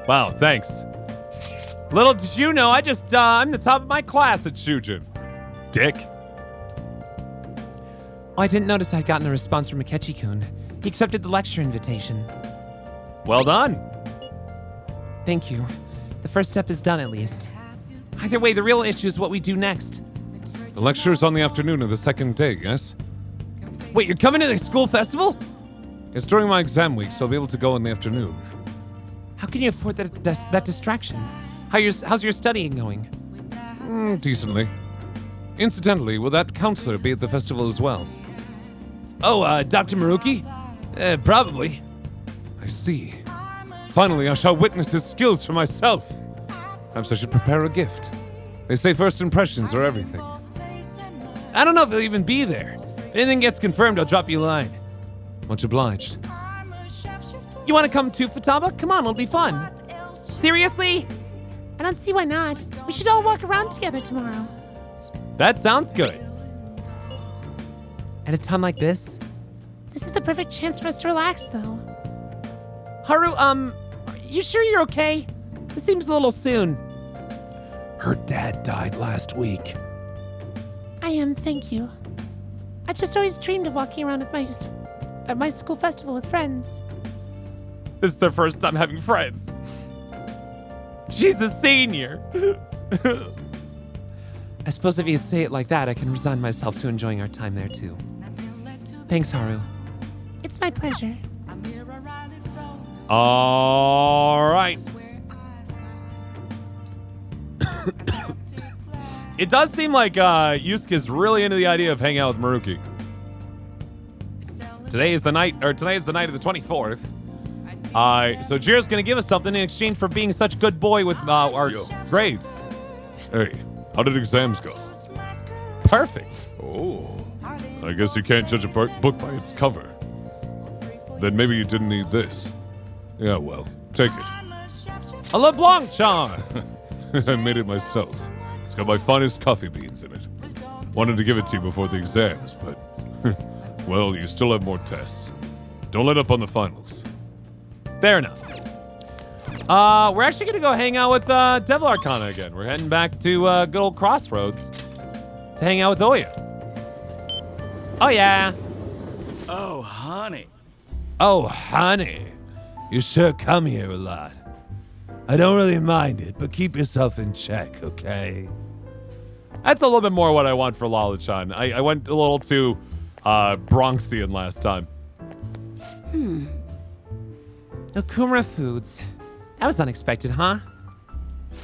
Wow, thanks. Little did you know, I'm the top of my class at Shujin. Dick. Oh, I didn't notice I'd gotten a response from Akechi-kun. He accepted the lecture invitation. Well done. Thank you. The first step is done, at least. Either way, the real issue is what we do next. The lecture's on the afternoon of the second day, yes? Wait, you're coming to the school festival? It's during my exam week, so I'll be able to go in the afternoon. How can you afford that distraction? How's your studying going? Decently. Incidentally, will that counselor be at the festival as well? Oh, Dr. Maruki? Probably. I see. Finally, I shall witness his skills for myself. Perhaps I should prepare a gift. They say first impressions are everything. I don't know if he'll even be there. If anything gets confirmed, I'll drop you a line. Much obliged. You want to come too, Futaba? Come on, it'll be fun. Seriously? I don't see why not. We should all walk around together tomorrow. That sounds good. At a time like this? This is the perfect chance for us to relax, though. Haru, you sure you're okay? This seems a little soon. Her dad died last week. I am, thank you. I just always dreamed of walking around at my school festival with friends. This is their first time having friends. She's a senior. I suppose if you say it like that, I can resign myself to enjoying our time there too. Thanks, Haru. It's my pleasure. All right. It does seem like Yusuke's really into the idea of hanging out with Maruki. Today is the night of the 24th. So Jiro's gonna give us something in exchange for being such a good boy with our grades. Hey, how did exams go? Perfect. Oh. I guess you can't judge a book by its cover. Then maybe you didn't need this. Yeah, well, take it. A LeBlanc charm. I made it myself. It's got my finest coffee beans in it. Wanted to give it to you before the exams, but... well, you still have more tests. Don't let up on the finals. Fair enough. We're actually gonna go hang out with Devil Arcana again. We're heading back to good old Crossroads to hang out with Oya. Oh yeah. Oh, honey. Oh, honey. You sure come here a lot. I don't really mind it, but keep yourself in check, okay? That's a little bit more what I want for Lala-chan. I went a little too Bronxian last time. Okumura Foods. That was unexpected, huh?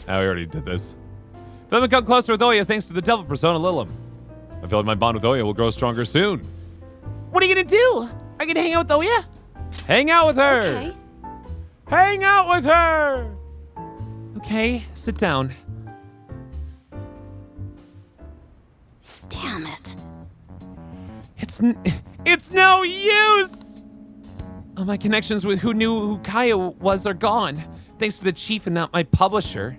I already did this. But I'm become closer with Oya thanks to the devil persona Lilum. I feel like my bond with Oya will grow stronger soon. What are you gonna do? Are you gonna hang out with Oya? Hang out with her! Okay. Hang out with her! Okay, sit down. Damn it. It's no use! All my connections with who knew who Kaya was are gone, thanks to the chief and not my publisher.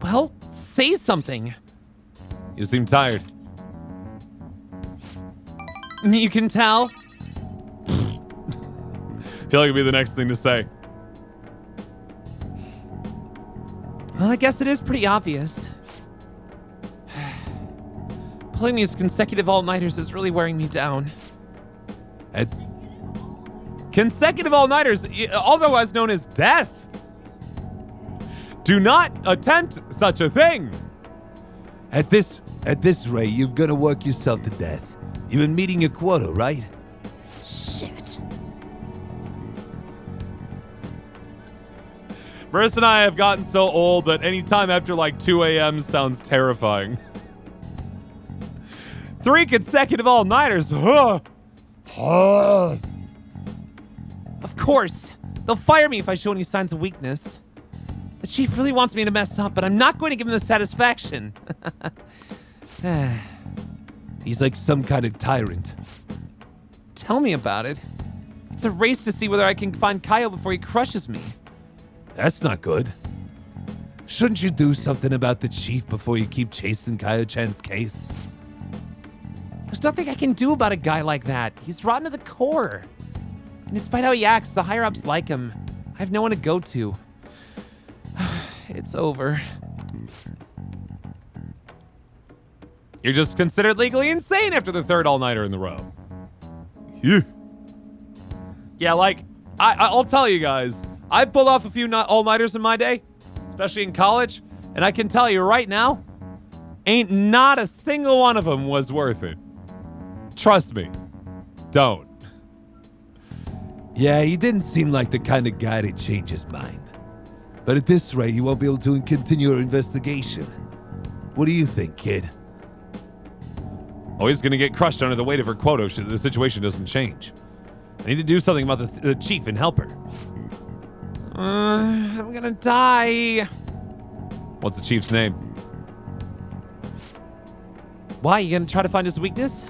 Well, say something. You seem tired. You can tell. Feel like it'd be the next thing to say. Well, I guess it is pretty obvious. Pulling these consecutive all-nighters is really wearing me down. Consecutive all-nighters, otherwise known as death. Do not attempt such a thing. At this rate, you're gonna work yourself to death. You've been meeting your quota, right? Shit. Marissa and I have gotten so old that any time after like 2 a.m. sounds terrifying. 3 consecutive all-nighters, huh? Of course. They'll fire me if I show any signs of weakness. The chief really wants me to mess up, but I'm not going to give him the satisfaction. He's like some kind of tyrant. Tell me about it. It's a race to see whether I can find Kyle before he crushes me. That's not good. Shouldn't you do something about the chief before you keep chasing Kaio-chan's case? There's nothing I can do about a guy like that. He's rotten to the core. And despite how he acts, the higher-ups like him. I have no one to go to. It's over. You're just considered legally insane after the 3rd all-nighter in the row. Yeah, like, I'll tell you guys, I pulled off a few all-nighters in my day, especially in college, and I can tell you right now, ain't not a single one of them was worth it. Trust me. Don't. Yeah, he didn't seem like the kind of guy to change his mind. But at this rate, you won't be able to continue your investigation. What do you think, kid? Always gonna get crushed under the weight of her quota if the situation doesn't change. I need to do something about the chief and help her. I'm gonna die. What's the chief's name? Why, you gonna try to find his weakness?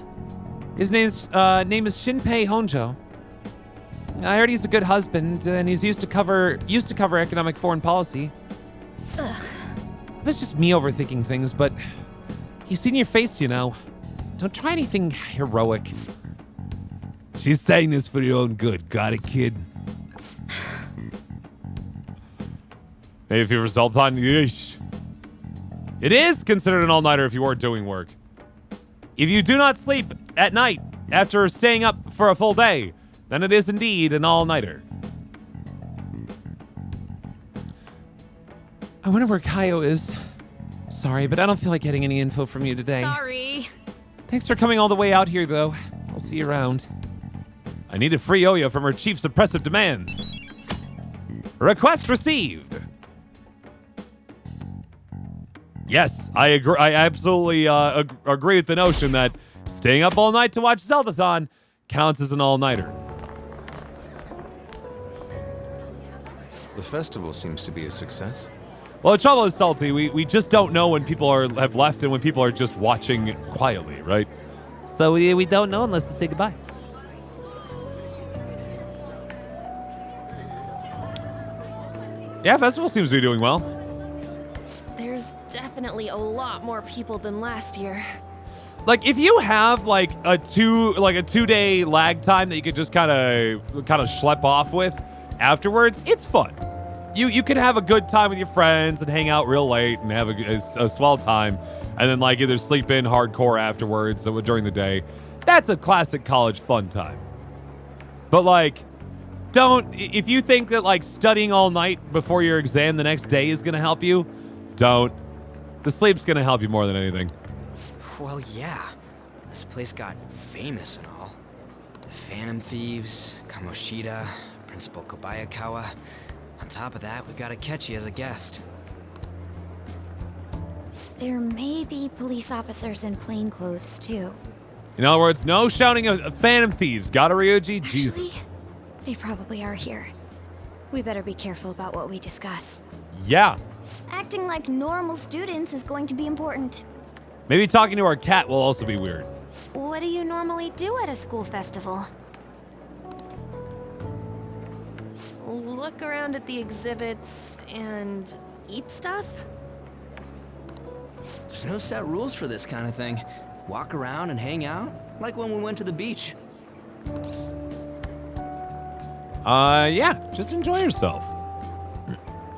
His name is Shinpei Honjo. I heard he's a good husband, and he's used to cover economic foreign policy. Ugh. It was just me overthinking things, but he's seen your face, you know. Don't try anything heroic. She's saying this for your own good. Got it, kid? Maybe if you result on yeesh. It is considered an all-nighter if you weren't doing work. If you do not sleep at night after staying up for a full day, then it is indeed an all-nighter. I wonder where Kaio is. Sorry, but I don't feel like getting any info from you today. Sorry. Thanks for coming all the way out here, though. I'll see you around. I need to free Oya from her chief's oppressive demands. Request received. Yes, I agree. I absolutely agree with the notion that staying up all night to watch Zeldathon counts as an all-nighter. The festival seems to be a success. Well, the trouble is, Salty, we just don't know when people have left and when people are just watching quietly, right? So we don't know unless they say goodbye. Yeah, festival seems to be doing well. There's definitely a lot more people than last year. Like, if you have like a 2-day lag time that you could just kind of schlep off with afterwards, it's fun. You can have a good time with your friends and hang out real late and have a swell time, and then like either sleep in hardcore afterwards or during the day. That's a classic college fun time. But like, if you think that like studying all night before your exam the next day is gonna help you, don't. The sleep's gonna help you more than anything. Well, yeah. This place got famous and all. The Phantom Thieves, Kamoshida, Principal Kobayakawa. On top of that, we got Akechi as a guest. There may be police officers in plain clothes, too. In other words, no shouting of Phantom Thieves. Got it, Ryuji? Jesus. They probably are here. We better be careful about what we discuss. Yeah. Acting like normal students is going to be important. Maybe talking to our cat will also be weird. What do you normally do at a school festival? Look around at the exhibits and eat stuff? There's no set rules for this kind of thing. Walk around and hang out, like when we went to the beach. Yeah, just enjoy yourself.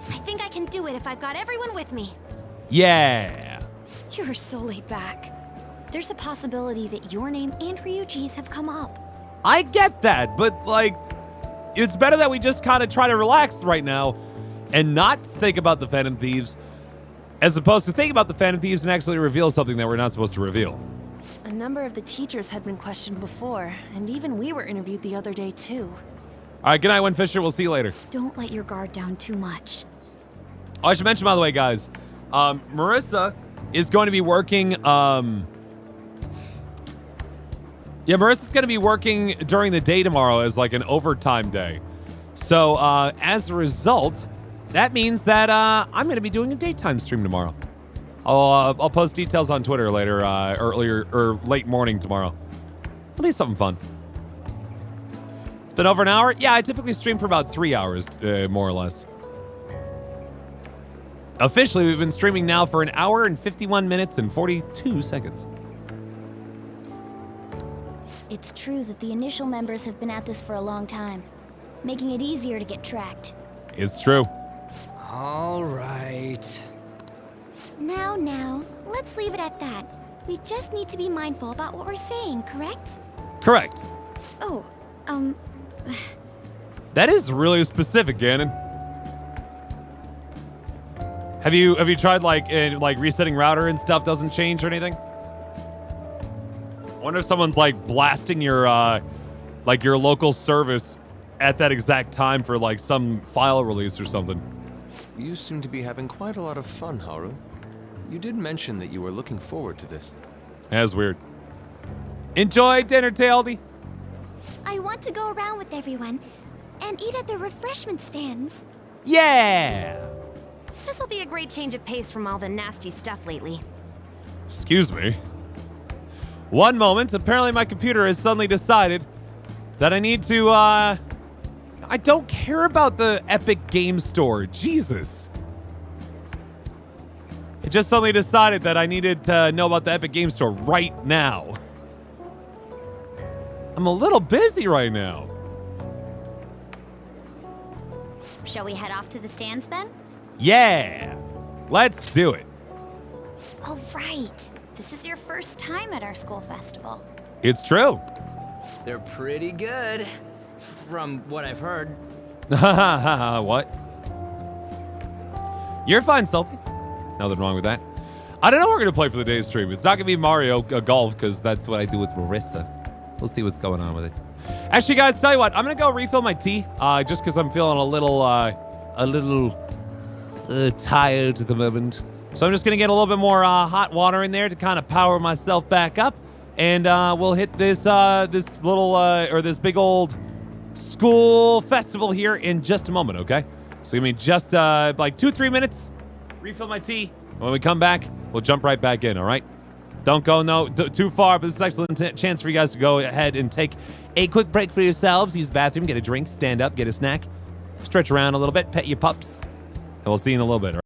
I think I can do it if I've got everyone with me. Yeah. You're so laid back. There's a possibility that your name and Ryuji's have come up. I get that, but like, it's better that we just kind of try to relax right now and not think about the Phantom Thieves, as opposed to think about the Phantom Thieves and actually reveal something that we're not supposed to reveal. A number of the teachers had been questioned before, and even we were interviewed the other day too. All right, good night, Windfisher. We'll see you later. Don't let your guard down too much. Oh, I should mention, by the way, guys, Marissa is going to be working, Marissa's going to be working during the day tomorrow as like an overtime day. So, as a result, that means that, I'm going to be doing a daytime stream tomorrow. I'll post details on Twitter later, earlier, or late morning tomorrow. It'll be something fun. It's been over an hour. Yeah, I typically stream for about 3 hours, more or less. Officially, we've been streaming now for 1 hour and 51 minutes and 42 seconds. It's true that the initial members have been at this for a long time, making it easier to get tracked. It's true. All right. Now, let's leave it at that. We just need to be mindful about what we're saying, correct? Correct. Oh, That is really specific, Gannon. Have you tried like resetting router and stuff doesn't change or anything? I wonder if someone's like blasting your your local service at that exact time for like some file release or something. You seem to be having quite a lot of fun, Haru. You did mention that you were looking forward to this. That's weird. Enjoy dinner, Taildy. I want to go around with everyone and eat at the refreshment stands. Yeah! This'll be a great change of pace from all the nasty stuff lately. Excuse me. One moment, apparently my computer has suddenly decided that I need to, I don't care about the Epic Game Store. Jesus. It just suddenly decided that I needed to know about the Epic Game Store right now. I'm a little busy right now. Shall we head off to the stands then? Yeah. Let's do it. Oh, right. This is your first time at our school festival. It's true. They're pretty good, from what I've heard. What? You're fine, Salty. Nothing wrong with that. I don't know what we're going to play for the day's stream. It's not going to be Mario Golf, because that's what I do with Marissa. We'll see what's going on with it. Actually, guys, tell you what. I'm going to go refill my tea, just because I'm feeling a little tired at the moment. So I'm just going to get a little bit more hot water in there to kind of power myself back up. And we'll hit this this big old school festival here in just a moment, okay? So give me just like 2-3 minutes. Refill my tea. When we come back, we'll jump right back in, all right? Don't go too far, but this is an excellent chance for you guys to go ahead and take a quick break for yourselves. Use the bathroom, get a drink, stand up, get a snack, stretch around a little bit, pet your pups, and we'll see you in a little bit, all right?